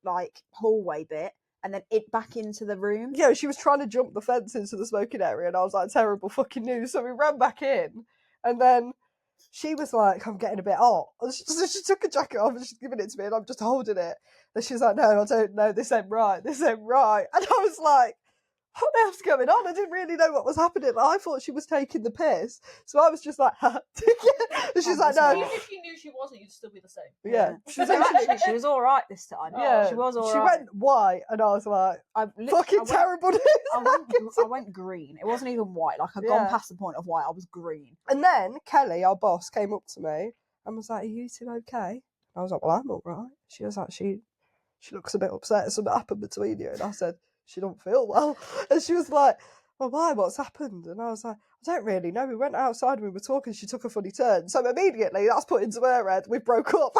like hallway bit, and then it back into the room. Yeah, she was trying to jump the fence into the smoking area, and I was like, "Terrible fucking news." So we ran back in, and then she was like, "I'm getting a bit hot." So she took a jacket off and she's giving it to me, and I'm just holding it. And she's like, "No, I don't know. This ain't right. This ain't right." And I was like, "What the hell's going on?" I didn't really know what was happening. I thought she was taking the piss, so I was just like, "Ha." And she's like, "No." Even if you knew she wasn't, you'd still be the same. Yeah, She was actually she was all right this time. yeah, She was all She right. went white, and I was like, I literally- "Fucking I went- terrible news." I went green. It wasn't even white. Like I'd Yeah. gone past the point of white. I was green. And then Kelly, our boss, came up to me and was like, "Are you two okay?" I was like, "Well, I'm all right." She was like, she looks a bit upset. Something happened between you. And I said, "She don't feel well." And she was like, "Well, why? What's happened?" And I was like, "I don't really know. We went outside and we were talking. She took a funny turn." So immediately that's put into her head. We broke up.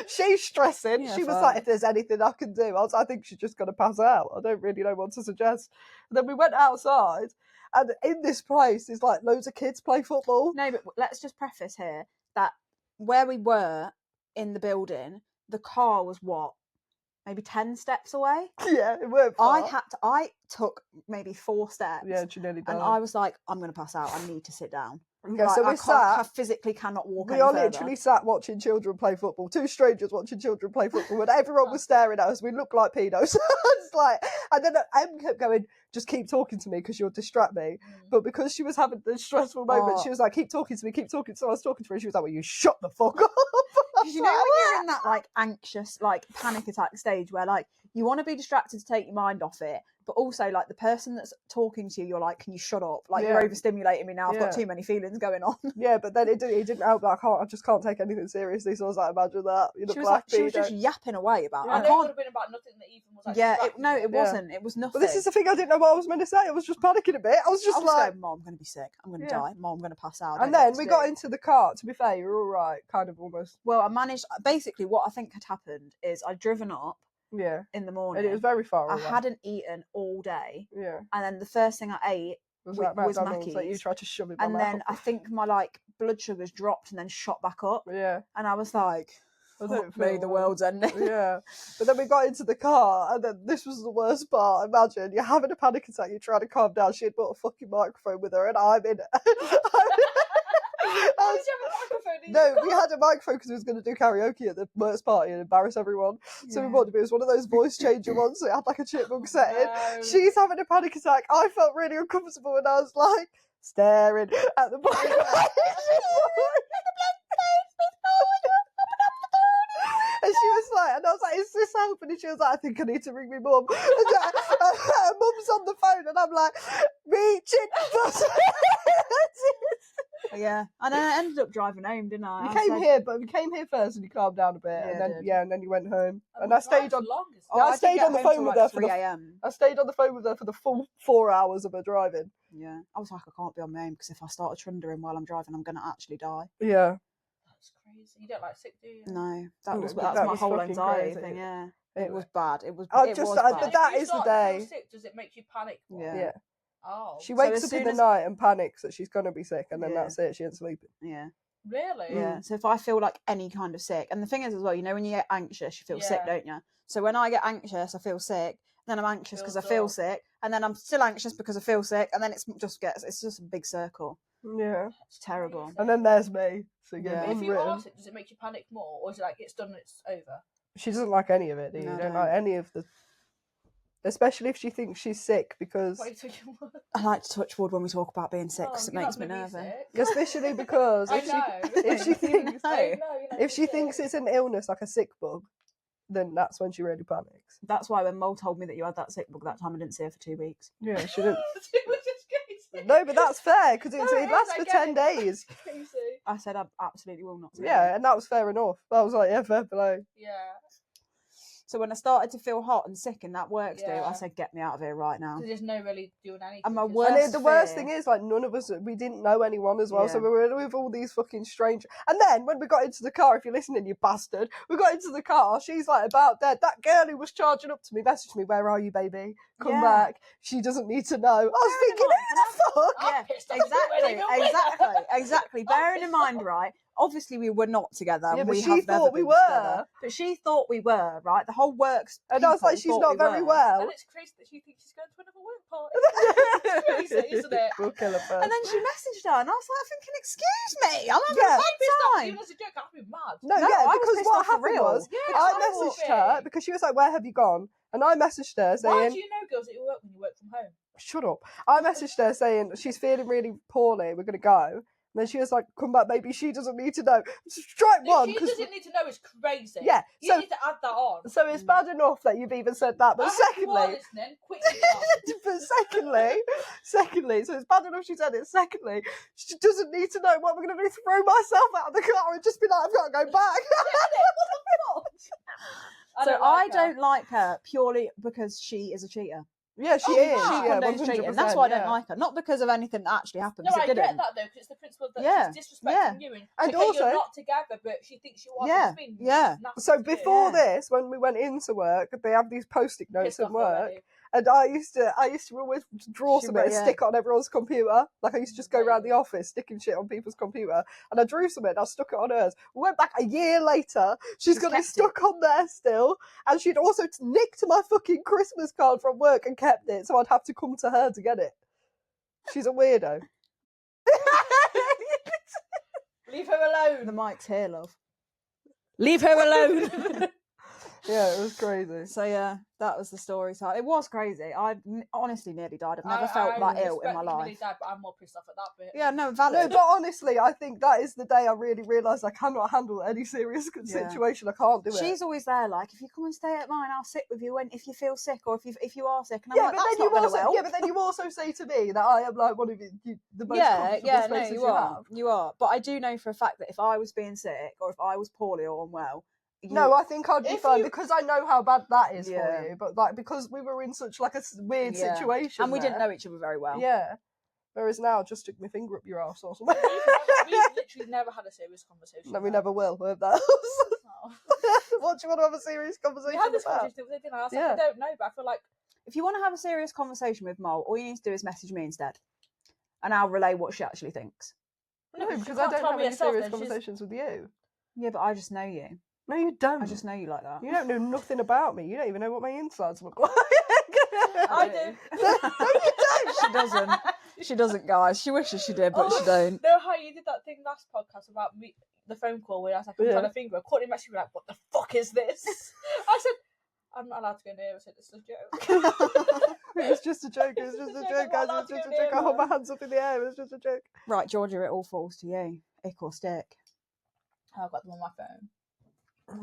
She's stressing. Yeah, She was fair. like, "If there's anything I can do," I was like, "I think she's just going to pass out. I don't really know what to suggest." And then we went outside. And in this place is like loads of kids play football. No, but let's just preface here that where we were in the building, the car was what, maybe 10 steps away. Yeah, it weren't far. I took maybe 4 steps. Yeah, she nearly died. And I was like, I'm going to pass out. I need to sit down. Yeah, Like, so we I physically cannot walk we any are further. literally sat watching children play football. 2 strangers watching children play football, and everyone was staring at us. We looked like pedos. It's like, and then Em kept going, "Just keep talking to me because you'll distract me." But because she was having the stressful moment, Oh. she was like, "Keep talking to me, keep talking." So I was talking to her, and she was like, "Well, you shut the fuck up." You know when you're in that like anxious, like panic attack stage where like you want to be distracted to take your mind off it, but also like the person that's talking to you, you're like, "Can you shut up? Like Yeah. you're overstimulating me now. I've got Yeah. too many feelings going on." Yeah, but then it didn't help. Like, I just can't take anything seriously. So I was like, "Imagine that." You look She was pedo. just yapping away about. Yeah. I I know it would can't. have been about nothing that even was like. Yeah, distracting you. it wasn't. It was nothing. But this is the thing, I didn't know what I was meant to say. I was just panicking a bit. I was just I was like, going, "Mom, I'm going to be sick. I'm going to Yeah. die. Mom, I'm going to pass out." I and don't know then what we to got do." into the car. To be fair, you were all right, kind of almost. Well, I managed. Basically, what I think had happened is I'd driven up Yeah, in the morning. and it was very far I away. hadn't eaten all day, Yeah, and then the first thing I ate, was was that McDonald's that you Mackey's. tried to shove in my and mouth. then I think my like blood sugars dropped and then shot back up, Yeah, and I was like, I don't "Fuck me, feel the well." world's ending." Yeah, but then we got into the car, and then this was the worst part. Imagine you're having a panic attack, you're trying to calm down. She had brought a fucking microphone with her, and I'm in. Why did you have a microphone in No, your we car? had a microphone because we was going to do karaoke at the worst party and embarrass everyone. So we Yeah. wanted to be, it was one of those voice changer ones, so it had like a chipmunk setting. No. She's having a panic attack. I felt really uncomfortable, and I was like staring at the microphone. And she was like, and I was like, "Is this helping?" And she was like, "I think I need to ring my mum." And her mum's on the phone, and I'm like, reaching for. Yeah, and then I ended up driving home, didn't I? You I came said- here, but you came here first, and you calmed down a bit, Yeah, and I then did. and then you went home, Oh, and I the stayed drive's on. longest. Yeah, I did stayed get on the home phone till, with like, her for 3 the. a.m. I stayed on the phone with her for the full 4 hours of her driving. Yeah, I was like, I can't be on my own because if I start trundering while I'm driving, I'm going to actually die. Yeah, That's crazy. You don't like sick, do you? No, that was That my was whole fucking anxiety crazy. thing. Yeah, It it was bad. It was. I It just- was I- bad. but that If you is the start to feel day. sick, does it make you panic more? Yeah. yeah. Oh. She So wakes as up in soon the as- night and panics that she's gonna be sick, and then Yeah. that's it. She ain't sleeping. Yeah. Really? Yeah. So if I feel like any kind of sick, and the thing is as well, you know, when you get anxious, you feel sick, Yeah. don't you? So when I get anxious, I feel sick. Then I'm anxious because I Builds feel up. sick, and then I'm still anxious because I feel sick, and then it's just a big circle. Yeah, It's terrible. Crazy. and then there's me singing Yeah. If you unwritten. are sick, does it make you panic more, or is it like it's done and it's over? She doesn't like any of it, do you? No, I You don't don't. like any of the Especially if she thinks she's sick, because... What are you talking about? I like to touch wood when we talk about being sick Oh, because it you're makes not me gonna be nervous. sick. Especially because I if know. she thinks No. I know, you're not if she sick. thinks it's an illness like a sick bug, then that's when she really panics. That's why when Mole told me that you had that sick bug that time, I didn't see her for 2 weeks. Yeah, she didn't. It was just crazy. No, but that's fair because No, it it lasts is, I for get 10 it. days. Crazy. I said I absolutely will not. Yeah, and that was fair enough. I was like, yeah, fair play. Yeah. So when I started to feel hot and sick in that work do, Yeah. I said, get me out of here right now. Because there's no really doing anything. And my 'cause- worst And the worst fear- thing is, like, none of us, we didn't know anyone as well, so Yeah. we were with all these fucking strangers. And then, when we got into the car, if you're listening, you bastard, we got into the car, she's, like, about dead. That girl who was charging up to me messaged me, where are you, baby? Come Yeah. back. She doesn't need to know. I was thinking, who the fuck? I'm Yeah, pissed off that you weren't even with her. exactly. Bearing in mind, right? Obviously, we were not together. Yeah, and but we she have never thought we been were. together. But she thought we were, right? The whole works. And I was like, people she's thought not we very were. well. And it's crazy that she thinks she's going to another work party. It's crazy, isn't it? We'll kill her first. And then she messaged her, and I was like, thinking, excuse me, I'm having Yeah. a I'm pissed off. bad Even time. as a joke, I'd be mad. No, No, yeah, I was because pissed what off for happened real. was, Yeah, I that's messaged what her it because she was like, where have you gone? And I messaged her Why saying, do you know girls that you work when you work from home? shut up. I messaged her saying, she's feeling really poorly, we're going to go. And then she was like, come back, maybe she doesn't need to know. Strike one. She 'cause doesn't need to know. It's crazy. Yeah, You so- need to add that on. So it's bad enough that you've even said that. But I hope you are secondly, listening. Quit it. but secondly, so it's bad enough she said it. Secondly, she doesn't need to know what we're going to do. Throw myself out of the car and just be like, I've got to go back. So I don't like her purely because she is a cheater. Yeah, she Oh, is. no. She Yeah, condones cheating. 100%, That's why I don't yeah. like her. Not because of anything that actually happened. No, 'cause I it get didn't. that though, because it's the principle that Yeah, she's disrespecting yeah. you. And And okay, also- you're not together, but she thinks you are. Yeah, It's been yeah. nasty So to do. before Yeah. this, when we went into work, they have these post-it notes Pissed at off work. already. And I used to always draw She something and wrote- stick it on everyone's computer. Like I used to just go around the Right. office sticking shit on people's computer. And I drew something, I stuck it on hers. We went back a year later, she's got it kept stuck on there still. And she'd also nicked my fucking Christmas card from work and kept it, so I'd have to come to her to get it. She's a weirdo. Leave her alone. The mic's here, love. Leave her alone. Yeah, it was crazy. So yeah, that was the story. So it was crazy. I honestly nearly died. I've never felt that ill in my life. Really died, but I'm more pissed off at that bit. Yeah, no, No, valid. but honestly, I think that is the day I really realised I cannot handle any serious Yeah. situation. I can't do it. She's always there, like, if you come and stay at mine, I'll sit with you if you feel sick or if you are sick. And I'm Yeah, like, but that's then not gonna also, help. yeah, but then you also say to me that I am like one of the most yeah, comfortable no, spaces you are. have. You are. But I do know for a fact that if I was being sick or if I was poorly or unwell, No, I think I'd be If fine you- because I know how bad that is Yeah. for you. But like because we were in such like a weird Yeah. situation, and we didn't there. know each other very well. Yeah. Whereas now, I just stick my finger up your arse or something. We've literally never had a serious conversation. No, we about never will. We're that. it. No. What do you want to have a serious We conversation had this about? conversation the other day, and I was Yeah. like, I don't know, but I feel like If you want to have a serious conversation with Mole, all you need to do is message me instead, and I'll relay what she actually thinks. No, she because I can't don't tell have me any herself, serious then she's- conversations with you. Yeah, but I just know you. No, you don't. I just know you like that. You don't know nothing about me. You don't even know what my insides look like. I do. She doesn't. She doesn't, guys. She wishes she did, but she don't. Know how you did that thing last podcast about me, the phone call where I was like, I'm Yeah. trying to finger. I caught him actually like, what the fuck is this? I said, I'm not allowed to go near. I said, it's a joke. It was just a joke. It was just a joke, guys. It was just a joke. I hold my hands up in the air. It was just a joke. Right, Georgia, it all falls to you. Ick or stick. I've got them on my phone.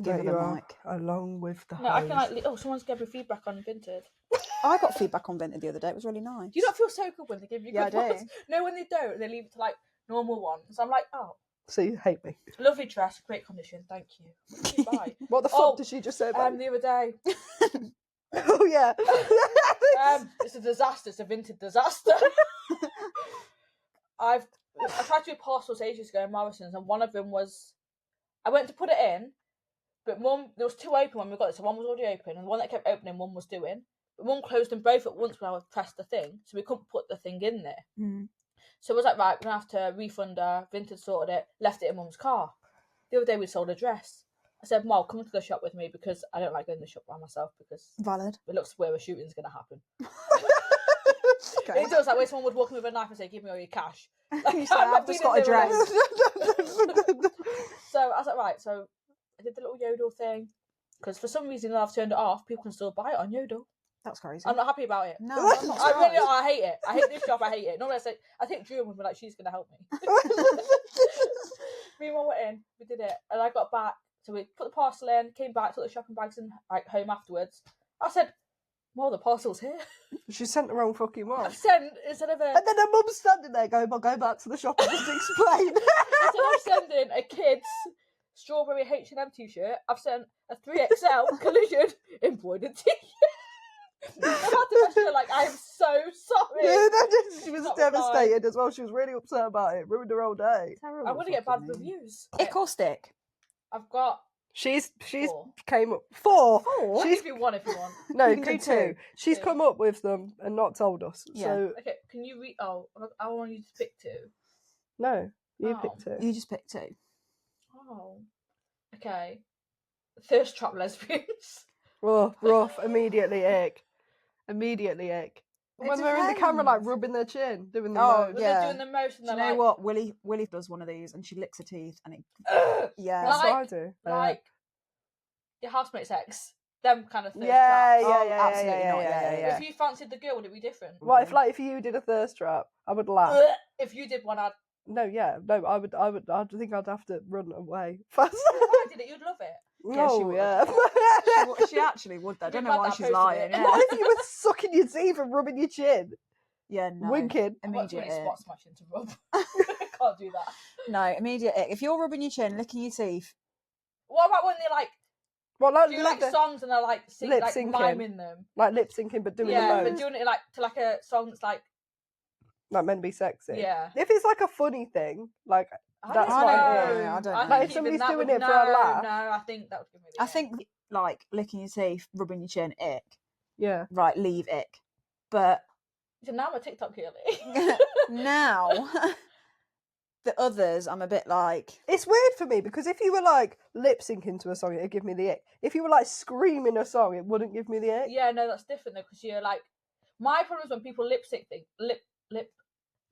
Give her There you the are, mic. along with the No, I can hose. like, someone's gave me feedback on Vinted. I got feedback on Vinted the other day. It was really nice. Do you not feel so good when they give you Yeah, good I do. ones? No, when they don't, they leave it to like normal ones. I'm like, oh, So you hate me. lovely dress, great condition, thank you. What did you buy? What the fuck Oh, did she just say about me? The other day, Oh, yeah. it's a disaster. It's a Vinted disaster. I tried to do parcels ages ago in Morrison's, and one of them was, I went to put it in, but one, there was two open when we got it, so one was already open, and the one that kept opening, one was doing. But one closed them both at once when I pressed the thing, so we couldn't put the thing in there. Mm. So I was like, right, we're going to have to refund her. Vinted sorted it, left it in Mum's car. The other day we sold a dress. I said, Mom, come to the shop with me because I don't like going to the shop by myself because Valid. it looks where a shooting's going to happen. Okay. It does, like when someone would walk in with a knife and say, give me all your cash. You said, I've just got a dress. So I was like, right, so I did the little Yodel thing. Because for some reason I've turned it off, people can still buy it on Yodel. That's crazy. I'm not happy about it. No, I'm not I really, surprised. I hate it. I hate this job. I hate it. Normally I think Drew would be like, she's gonna help me. Me and Mum went in, we did it, and I got back. So we put the parcel in, came back, took the shopping bags and like home afterwards. I said, "Well, the parcel's here." She sent the wrong fucking one. I've sent instead of And then her mum's standing there going, "I'll go back to the shop and just explain." instead of sending a kid's strawberry H&M t-shirt, I've sent a 3XL collision embroidered t-shirt. I had to message her like, "I am so sorry." She was Not devastated as well. She was really upset about it. Ruined her whole day. Terrible I'm gonna get bad fucking name. reviews. Ick or stick? I've got She's 4. came up 4. Four? She's If you want, if you want. no, You can do do 2. two. She's 2. come up with them and not told us. Yeah. So Okay, can you read? Oh, I want you to pick 2. no, you Oh. pick 2. You just pick 2. Oh, okay. Thirst trap lesbians. Oh, rough. Immediately ick. Immediately ick. It When they're in the camera, like depends. rubbing their chin, doing the Oh, nose. When yeah. they're doing the most, and Do you they're know like, what? Willie does one of these, and she licks her teeth, and it. "Ugh." Yeah. That's what I Like- do. like your housemate's ex, them kind of thirst yeah, traps. yeah, Oh, yeah, absolutely yeah, not, yeah, yeah, yeah, yeah. If you fancied the girl, would it be different? Well, if you did a thirst trap, I would laugh. Ugh. If you did one, I'd. No, yeah, no, I think I'd have to run away fast. If I did it, you'd love it. Yeah, she Oh, would. yeah. She actually would. though. I You'd don't be know glad why that I she's posted lying. it. Yeah. What if you were sucking your teeth and rubbing your chin? Yeah, no. Winking. I've got too Immediate many ick. spot smashing to rub. Can't do that. No, immediate ick. If you're rubbing your chin, licking your teeth, What about when they like Well, like, do like songs and they're like lip like syncing. miming them? like lip syncing, but doing Yeah, the but most, doing it like to like a song that's like like meant to be sexy. yeah. If it's like a funny thing, like That's don't what know. it is. I don't I know. think Like, if even somebody's that doing would- it for a no, laugh- No, I think that would give me the I ick. think like licking your teeth, rubbing your chin, ick. yeah. Right, leave ick. But So now I'm a TikTok girly. now the others, I'm a bit like. It's weird for me because if you were like lip syncing to a song, it'd give me the ick. If you were like screaming a song, it wouldn't give me the ick. Yeah, no, that's different though, because you're like, my problem is when people lip sync thing, lip.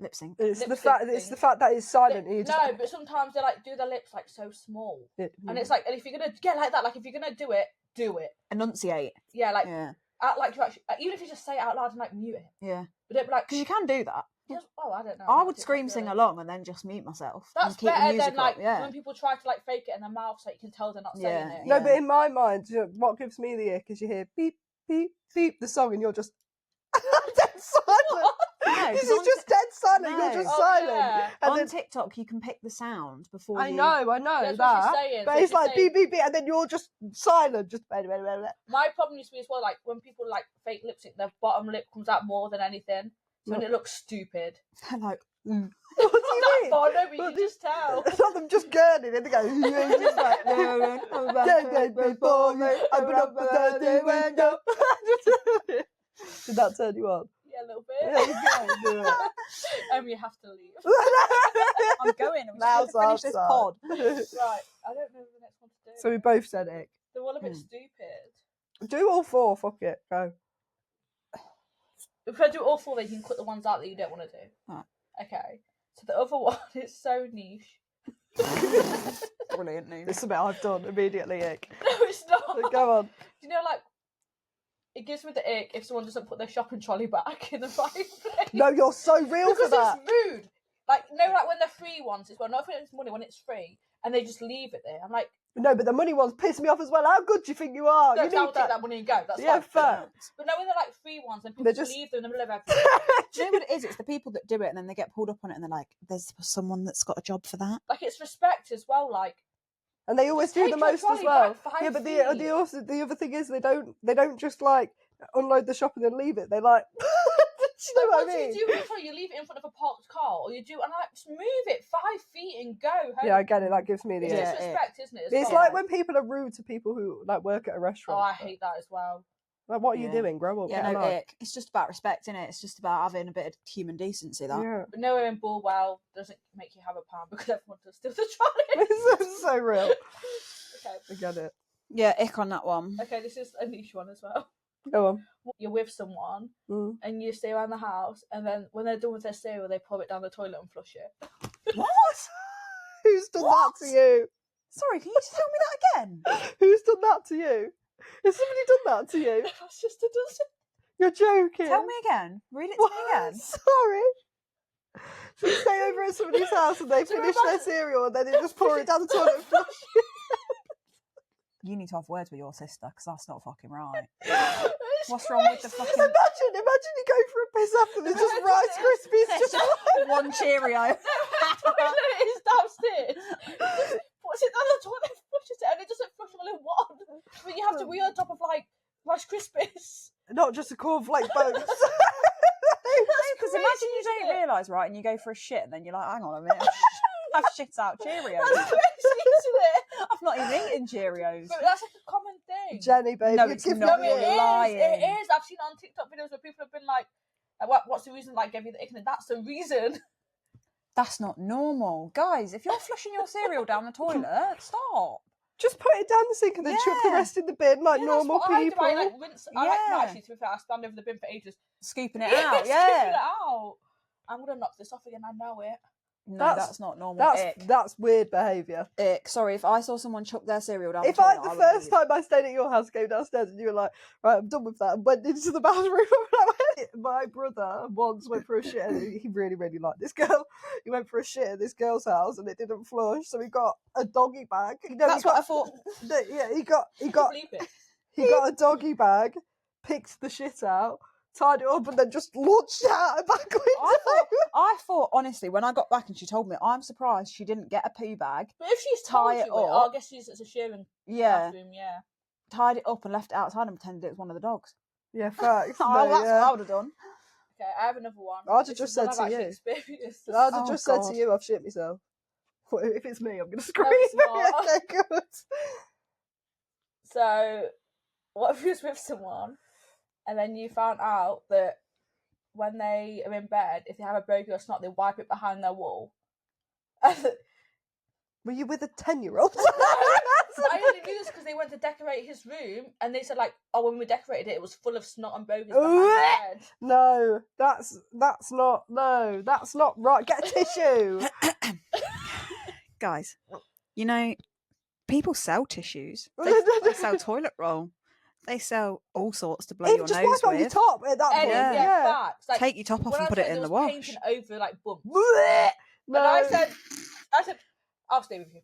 Lip sync. It's Lip the sync fact. thing. It's the fact that it's silent. And you just No, but sometimes they like do their lips like so small, Yeah. and it's like, and if you're gonna get like that, like if you're gonna do it, do it. Enunciate. Yeah, like Yeah, act like you actually, even if you just say it out loud and like mute it, yeah. but don't be like, Because you can do that. just, oh, I don't know. I I'm would not scream, TikTok sing girly. along, and then just mute myself. That's and keep the better music than like up. Yeah. when people try to like fake it in their mouth so you can tell they're not saying Yeah, it. No, yeah. but in my mind, you know, what gives me the ick is you hear beep, beep, beep the song and you're just dead silent. No, This 'cause is on just dead silent. No. You're just Oh, silent. yeah. And On then TikTok, you can pick the sound before I you. know That's what that. she's saying. But So it's she's like saying- beep, beep, beep, and then you're just silent. Just blah, blah, blah, blah. My problem used to be as well, like when people like fake lip sync, their bottom lip comes out more than anything, so when it looks stupid. like, What do Not you that mean? far, no, but you Well, can just tell. It's not them just gurning and they go, just like, before you open up the dirty window. Did that turn you on? Yeah, a little There bit. you go, do it. You have to leave. I'm going. I'm Now just going to finish this pod. Right, I don't know the next one to do. So we both said ick. They're all a bit stupid. Do all 4, fuck it, go. If I do all 4, then you can cut the ones out that you don't want to do. Right. Okay. So the other one is so niche. Brilliant news. This is what I've done, immediately ick. No, it's not. Go on. Do you know, like, it gives me the ick if someone doesn't put their shopping trolley back in the right place. No, you're so real because for that. it's rude. Like, no, like when they're free ones as well. Not if it's money, when it's free, and they just leave it there. I'm like, No, but the money ones piss me off as well. How good do you think you are? no, You 'cause I'll need take that money and go. That's Yeah, fine. fair. But no, when they're like free ones, and people They're just just- leave them in the middle of everything. Do you know what it is? It's the people that do it and then they get pulled up on it and they're like, there's someone that's got a job for that. Like, it's respect as well. Like, And they always Just do take the your most as trolley well. back 5 Yeah, but feet. the other thing is they don't just like unload the shop and then leave it. They like, do you know what I mean? do you do it? You leave it in front of a parked car, or you do, and like, just move it 5 feet and go home. Yeah, I get it. That gives me the It's ick. Yeah, disrespect, isn't it? as It's well? like when people are rude to people who like work at a Oh, restaurant. I hate that as well. Like, what are you Yeah. doing? Grow up. Yeah, get a no, life. ick. It's just about respect, innit? It's just about having a bit of human decency, that. Yeah. But nowhere in Bulwell doesn't make you have a pound because everyone does steal the trolley. It's so real. Okay. I get it. Yeah, ick on that one. Okay, this is a niche one as well. Go on. You're with someone Mm. and you stay around the house, and then when they're done with their cereal, they pour it down the toilet and flush it. What? Who's done What? that to you? Sorry, can you just tell me that again? Who's done that to you? Has somebody done that to you? My sister does it. You're joking. Tell me again. Read it to me again. Sorry. So you stay over at somebody's house and they finish their cereal and then they just pour it down the toilet and flush it. You need to have words with your sister because that's not fucking right. What's wrong with the fucking... Imagine you go for a piss after there's just Rice Krispies just one Cheerio. Toilet is downstairs. Puts it down the toilet, flushes it, and it doesn't flush all in one. But you have to be on top of like Rice Krispies. not just a cornflake boat. Because imagine you don't realise, right, and you go for a shit and then you're like, hang on a minute, I've shit out Cheerios. That's crazy, isn't it? I've not even eaten Cheerios. But that's like a common thing. Jenny, baby, No, it's give not. me No, a- it lying. is. It is. I've seen it on TikTok videos where people have been like, what's the reason, like, gave you the ick? And that's the reason. That's not normal. Guys, if you're flushing your cereal down the toilet, stop. Just put it down the sink and then chuck the Yeah. rest in the bin like Yeah, normal that's what people. I do. I like rinse. I like, no, Yeah. actually, to be fair, I stand over the bin for ages. Scooping it out, yeah. Scooping it out. I'm going to knock this off again, I know it. No, That's- that's not normal. Ick. That's weird behaviour. Ick. Sorry, if I saw someone chuck their cereal down If the toilet, the would first leave. time I stayed at your house came downstairs and you were like, right, I'm done with that, and went into the bathroom, my brother once went for a shit, and he really, really liked this girl. He went for a shit at this girl's house and it didn't flush, so he got a doggy bag. You know, That's what I thought. Yeah, he got Believe it. he got a doggy bag, picked the shit out, tied it up, and then just launched it out a back window. I thought, honestly, when I got back and she told me, I'm surprised she didn't get a poo bag, But if she's Tie told it you it, oh, up. I guess it's a sharing yeah, bathroom, yeah. tied it up and left it outside and pretended it was one of the dogs. Yeah, facts. Oh, No, that's yeah. what I would have done. Okay, I have another one. I'd have This just is one said to I've actually you. experienced. I'd have Oh, just said God. to you, I've shit myself. If it's me, I'm going to scream. it's not. Okay, good. So, what if you was with someone and then you found out that when they are in bed, if they have a bogey or snot, they wipe it behind their wall? Were you with a 10-year-old? I only knew this because they went to decorate his room and they said, like, oh, when we decorated it, it was full of snot and bogies behind the bed. No, that's not right. Get a tissue. Guys, you know, people sell tissues. They sell toilet roll. They sell all sorts to blow Even your just nose wipe on your with. top at that point. Yeah, Yeah. facts. Like, Take your top off when and I put said it in there the was wash. painting over, like, bumps. No, And I said, I'll stay with you.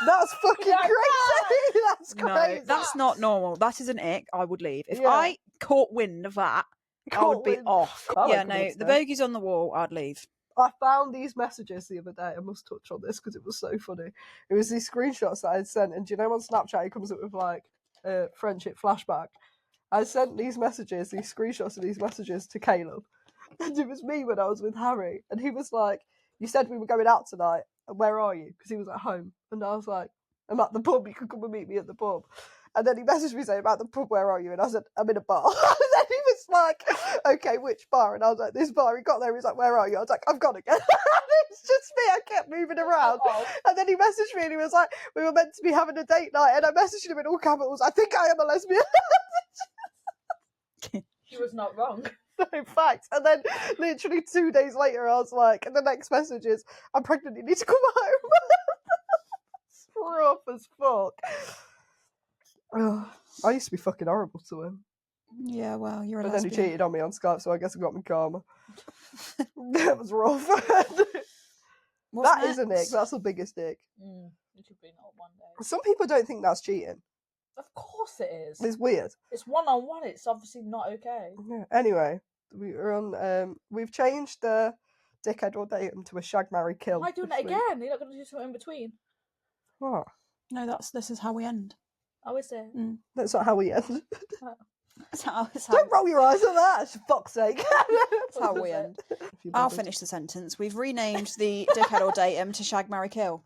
that's fucking Yeah, crazy. That's No, crazy. that's not normal. That is an ick. I would leave. If Yeah. I caught wind of that, I would be Caught wind. off. I Yeah, like no, it the upstairs. bogies on the wall, I'd leave. I found these messages the other day. I must touch on this because it was so funny. It was these screenshots that I had sent, and do you know on Snapchat it comes up with like a friendship flashback? I sent these screenshots of these messages to Caleb, and it was me when I was with Harry, and he was like, "You said we were going out tonight. Where are you?" Because he was at home, and I was like, "I'm at the pub. You can come and meet me at the pub." And then he messaged me saying, "About the pub, where are you?" And I said, "I'm in a bar." And then he was like, "Okay, which bar?" And I was like, "This bar." He got there, he was like, "Where are you?" I was like, "I've got to go." It's just me, I kept moving around. Oh. And then he messaged me and he was like, "We were meant to be having a date night." And I messaged him in all capitals, "I think I am a lesbian." She was not wrong. In fact. And then literally 2 days later, I was like, and the next message is, "I'm pregnant, you need to come home." It's rough as fuck. Ugh. I used to be fucking horrible to him. Yeah, well, you're a But then he lesbian. cheated on me on Skype, so I guess I got my karma. That was rough. What's That is a nick. next? That's the biggest dick. You should bring that up one day. Some people don't think that's cheating. Of course it is. It's weird. It's one-on-one. It's obviously not okay. Yeah. Anyway, we're on. We've changed the dickhead or datum to a shag, marry, kill. Am I doing this it week. again? You're not going to do something in between? What? No, this is how we end. Oh, is it? That's not how we end. That's how Don't roll your eyes at that, for fuck's sake. that's how we end. I'll finish the sentence. We've renamed the dickhead or datum to shag, marry, kill.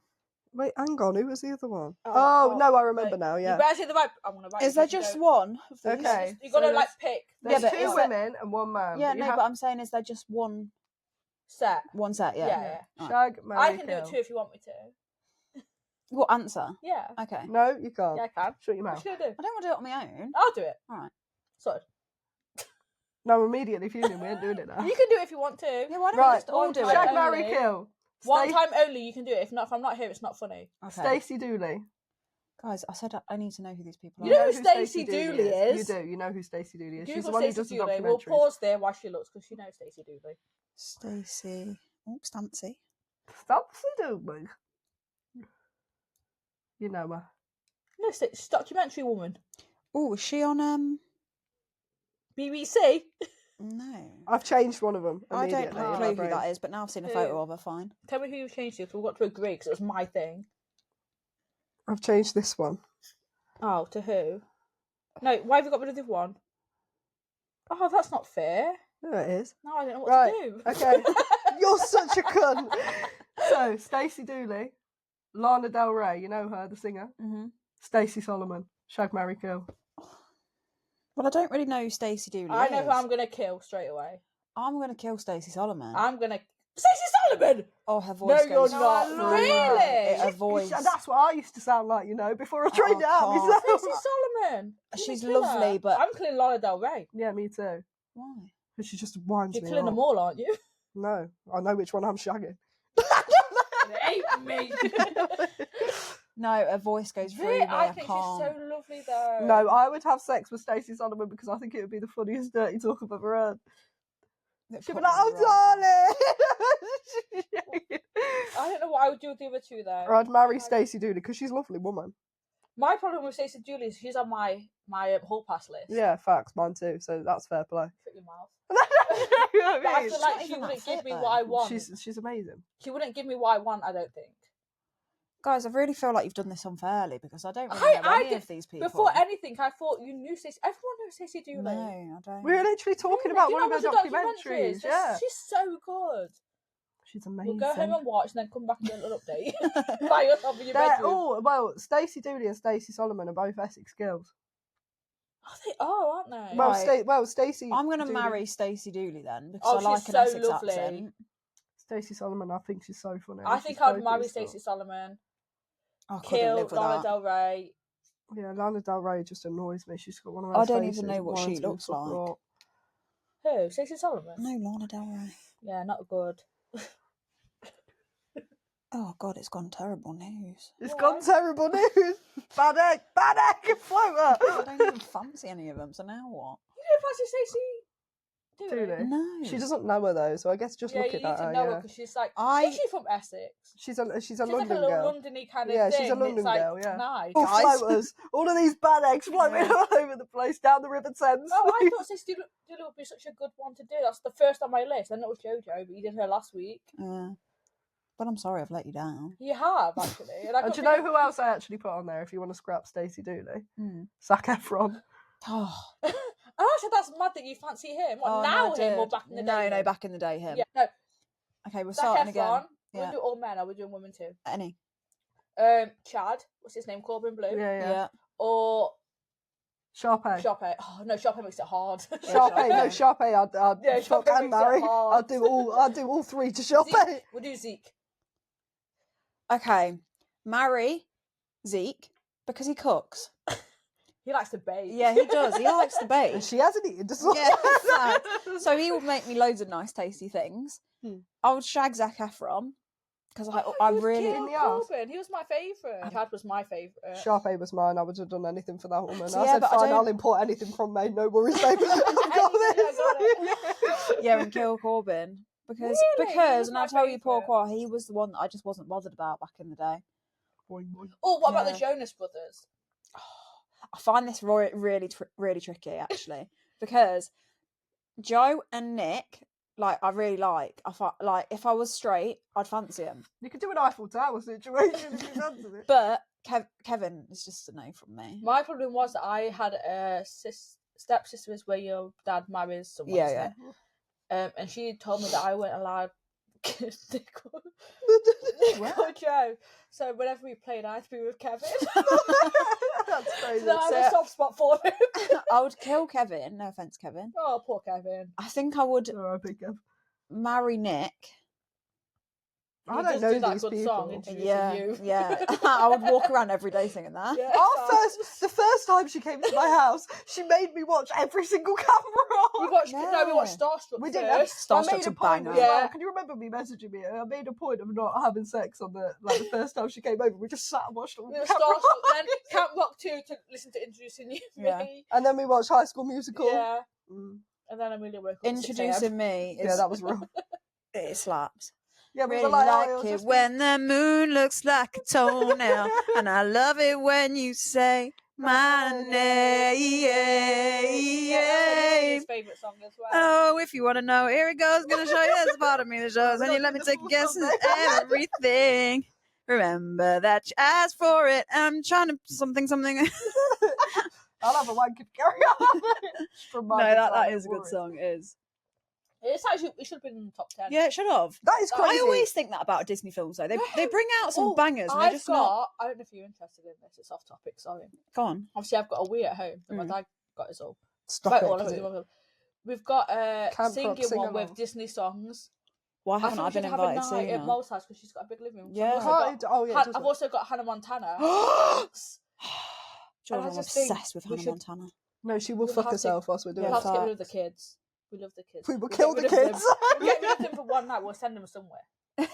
Wait, hang on. Who was the other one? Oh, Oh, no, I remember wait. now. You Yeah. better say the right. I'm going to write. Is there just one? Of these? Okay. You got to so like pick. There's Yeah, but two is there- women and one man. Yeah, you no, have but I'm saying, is there just one Set. set? Yeah. Yeah. Right. shag, marry, I can do kill. it too if you want me to. What answer? Yeah. Okay. No, you can't. Yeah, I can. Shut your What mouth. you going to do? I don't want to do it on my own. I'll do it. Alright. Sorry. No, immediately fuming. We ain't doing it now. You can do it if you want to. Yeah, why don't we Right. just all do One it? Shag, time marry, only. kill. One time only you can do it. If I'm not here, it's not funny. Okay. Stacey Dooley. Guys, I said I need to know who these people You are. know who Stacey Dooley is? You do. You know who Stacey Dooley is. She's Google the one who Stacey does the Dooley. We'll documentaries. pause there while she looks, because she knows Stacey Dooley. Stacey. Oh, Stancy. Stacey Dooley. You know her. No, she's a documentary woman. Oh, is she on BBC? No. I've changed one of them. I don't immediately have a in clue my who brain. that is, but now I've seen a Who? photo of her, fine. Tell me who you changed to, because we've got to agree, because it was my thing. I've changed this one. Oh, to who? No, why have you got rid of the other one? Oh, that's not fair. There it is. Now I don't know what Right. to do. Okay. You're such a cunt. So, Stacey Dooley, Lana Del Rey, you know her, the singer. Mm-hmm. Stacey Solomon, Shag, Marry, Kill. Well, I don't really know who Stacey Dooley I is. know who I'm going to kill straight away. I'm going to kill Stacey Solomon. I'm going to... Stacey Solomon! Oh, her voice No, you're goes not. through Really? Her voice. That's what I used to sound like, before I trained it out can't. myself. Stacey Solomon! You're She's gonna kill lovely, her. but- I'm killing Lana Del Rey. Yeah, me too. Why? Because she just winds You're me killing up. them all, aren't you? No, I know which one I'm shagging. It ain't me. No, her voice goes through Really? me. I I think can't. she's so lovely, though. No, I would have sex with Stacey Solomon because I think it would be the funniest dirty talk I've ever heard. It She'd put be like, me "Oh, right darling." I don't know what I would do with the other two, though. Or I'd marry Stacey Dooley because she's a lovely woman. My problem with Stacey Dooley is she's on my hall pass list. Yeah, facts, mine too. So that's fair play. Shut your mouth. You know what But I mean? feel She's like not she even that wouldn't give fit, me though. what I want. She's amazing. She wouldn't give me what I want, I don't think. Guys, I really feel like you've done this unfairly because I don't really know any of these people. Before anything, I thought you knew Stacey. Everyone knows Stacey Dooley. No, I don't. We were literally talking Really? about Do you one not of her watch the documentaries. Yeah, She's so good. she's amazing. We'll go home and watch, and then come back and do a little update. By yourself in your bedroom. Oh well, Stacey Dooley and Stacey Solomon are both Essex girls. Oh, they are, aren't they? Well, Right. Stacey. I'm going to Dooley- marry Stacey Dooley then because Oh, I like she's an so Essex lovely. accent. Stacey Solomon, I think she's so funny. I She's think I'd dopey marry as fuck. Stacey Solomon. I couldn't Kill live with Lana that. Del Rey. Yeah, Lana Del Rey just annoys me. She's got one of I those don't faces even know that what she winds me looks the fuck like. up. Who? Stacey Solomon? No, Lana Del Rey. Yeah, not good. Oh God, it's gone terrible news. It's Why? gone terrible news. Bad egg, floater. I don't even fancy any of them, so now what? You don't fancy Stacey Dooley? Dooley? No. She doesn't know her though, so I guess just Yeah, you looking need at to her. know her Yeah. because she's like, I- is she from Essex? She's a She's London like a little girl. Londony kind of Yeah, thing. she's a London it's like, girl, yeah. Nice. All Guys. floaters, all of these bad eggs floating Yeah. all over the place down the River Thames. Oh, I thought Stacey Dooley would be such a good one to do. That's the first on my list. I know it was JoJo, but you did her last week. But I'm sorry I've let you down. You have, actually. And I And do couldn't you know think who else I actually put on there if you want to scrap Stacey Dooley? Mm. Zac Efron. Oh, Oh, actually, that's mad that you fancy him. What, oh, now no, I him or did. back in the No, day? no, him? back in the day him. Yeah, no. Okay, we're Zac starting Efron. again. We're Yeah. going to do all men, or we're doing women too? Any. Chad, what's his name? Corbin Blue? Yeah. Or Sharpay. Sharpay. Oh, no, Sharpay makes it hard. Sharpay, no, Sharpay, I'd Yeah, fuck Sharpay and makes it marry. hard. I'd do all three to Sharpay. Zeke. We'll do Zeke. Okay, marry Zeke because he cooks. He likes to bake. Yeah, he does. He likes to bake. And she hasn't eaten as well. Yeah, sad. So he would make me loads of nice, tasty things. I would shag Zac Efron because I You'd really. kill In the arse. Corbin. He was my favourite. Chad was my favourite. Sharpay was mine. I would have done anything for that woman. So, I yeah, said, but I fine, I'll don't- import anything from Maine. No worries, babe. I've got this. Yeah, and kill Corbin because Really? He was and I'll my tell you, poor favourite. Qua, he was the one that I just wasn't bothered about back in the day. Boing, boing. Oh, what about the Yeah. Jonas Brothers? I find this really tricky actually because Joe and Nick, like I really like. Like if I was straight, I'd fancy him. You could do an Eiffel Tower situation if you fancied it. But Kevin is just a no from me. My problem was that I had a stepsister where your dad marries someone. Yeah, isn't it? And she told me that I weren't allowed Nick or Joe. So whenever we played, I had to be with Kevin. That's crazy. So I have a So- soft spot for him. I would kill Kevin. No offense, Kevin. Oh, poor Kevin. I think I would R.I.P. Kev. marry Nick I He don't does know do that these good people. song, introducing Yeah, you. yeah. I would walk around every day singing that. Yeah, The first time she came to my house, she made me watch every single camera. We watched Yeah. Starstruck We didn't have first. I Starstruck's made a a point banger. as well. Yeah. Can you remember me messaging me? I made a point of not having sex on the first time she came over. We just sat and watched all We the were camera. Starstruck, then Camp Rock 2 to listen to Introducing You. Yeah. Me. And then we watched High School Musical. Yeah. Mm. And then Amelia woke up at 6 a.m. Introducing Me is Yeah, that was wrong. it slaps. Yeah, we Really were like, like oh, it just when the moon looks like a toenail, and I love it when you say my name. His favourite song as well. Oh, if you want to know, here it goes. Gonna show you this part of me that shows, and you let me take a guess at everything. Remember that you asked for it. I'm trying to something. I'll have a wank if carry on. No, that is a good song. It is. It's actually, it should have been in the top 10. Yeah, it should have. That is crazy. I always think that about Disney films, though. They bring out some bangers, and they're just not. I don't know if you're interested in this. It's off topic. Sorry. Go on. Obviously, I've got a Wii at home that my dad got us all. Stop Right, it. all of it. We've got a Camp Rock singing sing one along. with Disney songs. Why haven't I think we been should have a invited night at sooner? Mo's house because she's got a big living room. Yeah. I've also got Hannah Montana. George, I I'm just think obsessed with we Hannah should- Montana. No, she will We'll fuck have to- herself whilst we're doing We'll it. have to get rid of the facts. kids. We love the kids. We will We'll kill get the rid of kids. them. We'll get rid of them for one night. We'll send them somewhere. We'll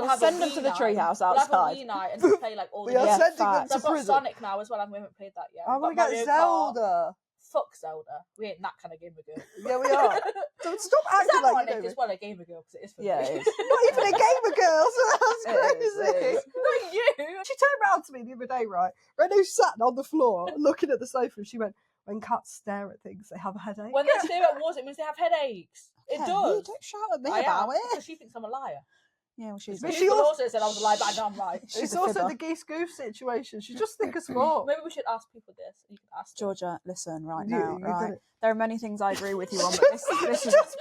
have a send them Wii to the night. treehouse We'll have a outside. Wii night and just play like all the We are Yeah, games. sending them facts. to I've got prison. Sonic now as well, and we haven't played that yet. I We've want to got get Mario Kart. Zelda. Fuck Zelda. We ain't that kind of gamer girl. Yeah, we are. Don't stop Is acting that like ironic you know as well, a gamer girl? Because it is for Yeah, me. it is. Not even a gamer girl, so that's It is, crazy. it is. Not you. She turned round to me the other day, right? Renault sat on the floor looking at the sofa and she went, when cats stare at things, they have a headache. When they stare at walls, it means they have headaches. It Yeah, does. Don't shout at me I about am, it. because she thinks I'm a liar. Yeah, well, she's. But She she also said I was a liar, but I know I'm right. She's It's a also fibber. the geese goose situation. She just think us smart. Maybe we should ask people this. You can ask them. Georgia, listen right You- now, you right? did it. There are many things I agree with you on, but this is Just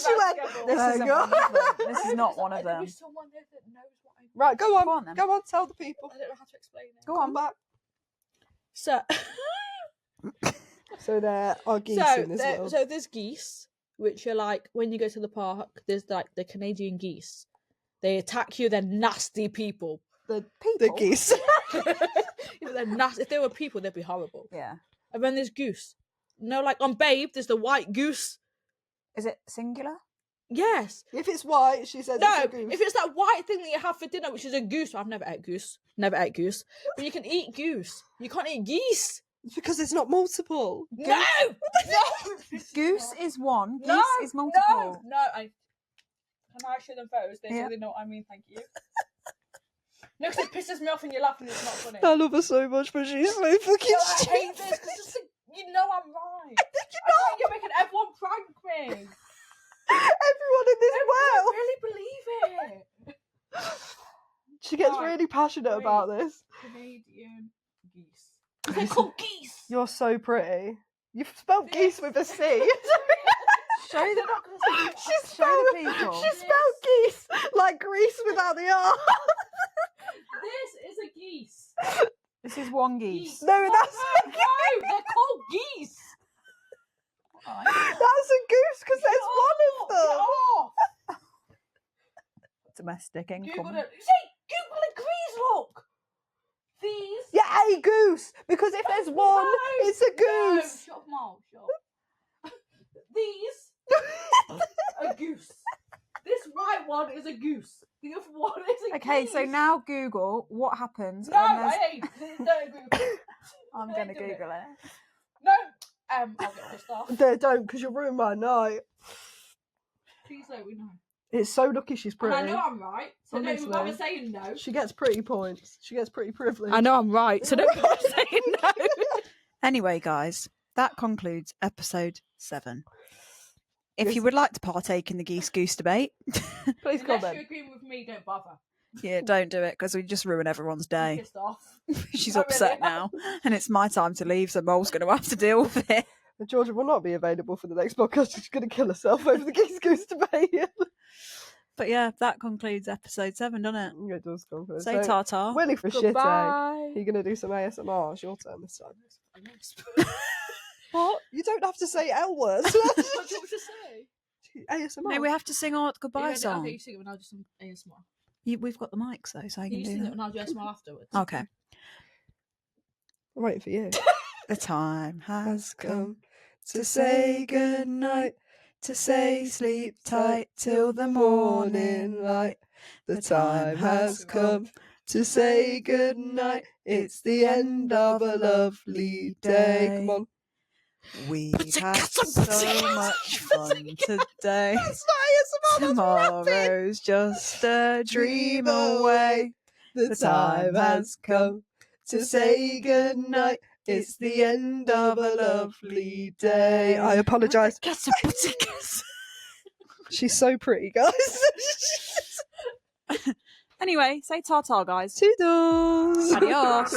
She went, this There isn't you go. one of them. This is not one of them. There's someone there that knows what I mean. Right, go on. Go on, then. Go on, tell the people. I don't know how to explain it. Go Come on. back. So, So there are geese in this world. so there's geese, which are like when you go to the park. There's like the Canadian geese. They attack you. They're nasty people. The People. geese. If they're nasty. If they were people, they'd be horrible. Yeah. And then there's goose. No, like on Babe, there's the white goose. Is it singular? Yes. If it's white, she says No, it's a goose. if it's that white thing that you have for dinner, which is a goose. I've never ate goose. Never ate goose. But you can eat goose. You can't eat geese. It's because it's not multiple. No! No! Goose is one. Geese No, is multiple. No, can I show them photos? They Yeah. really know what I mean, thank you. No, because it pisses me off and you're laughing, it's not funny. I love her so much, but she's so fucking No, I stupid. hate this, because you know I'm right. I think you're making everyone prank me. Everyone in this I world. really believe it. She gets Right, really passionate wait. about this. Canadian geese. They're called geese. You're so pretty. You've spelled geese with a C. Show the She show spelled, the people. she spelled geese like Greece without the R. This is a geese. This is one geese. No, that's No, they're called geese. that's a goose because there's one of Get them. off. Domestic Google income. it. See, Google a geese, look. These. Yeah, a goose. Because if there's one, No, it's a No, goose. shut up, Mal, shut up. These are goose. This white one is a goose. The other one is a Okay, geese. so now Google what happens No, when there's. I ain't. Don't Google it. I'm don't gonna do it. Google it. No. I'll get pissed off. Don't, because you'll ruin my night. Please let me know. It's so lucky she's And pretty. I know I'm right, so don't even bother Honestly. saying no. She gets pretty points. She gets pretty privilege. I know I'm right, so don't bother saying no. Anyway, guys, that concludes episode 7. If Yes. you would like to partake in the geese goose debate, Please Unless you're comment. agreeing with me, don't bother. yeah, don't do it because we just ruin everyone's I'm day. pissed off. She's I upset really now, and it's my time to leave, so Mole's going to have to deal with it. Georgia will not be available for the next podcast. She's going to kill herself over the geese goose debate. But yeah, that concludes episode 7, doesn't it? It does come first. Say ta-ta. Willie for shit egg. Goodbye. You're going to do some ASMR. It's your turn this time. What? You don't have to say L words. What do you want me to say? ASMR. No, we have to sing our goodbye Okay, song. you sing it when I do some ASMR. We've got the mics though, so I can You do sing it that. and I'll do ASMR afterwards. Okay. I'm waiting for you. The time has come to say good night, to say sleep tight till the morning light. The time has come to say good night. It's the end of a lovely day. Come on. We've had so much fun today. That's not ASMR, that's rapping. Tomorrow's just a dream away. The time has come to say good night. It's the end of a lovely day. I apologise. She's so pretty, guys. Anyway, say ta-ta, guys. Toodles. Adios.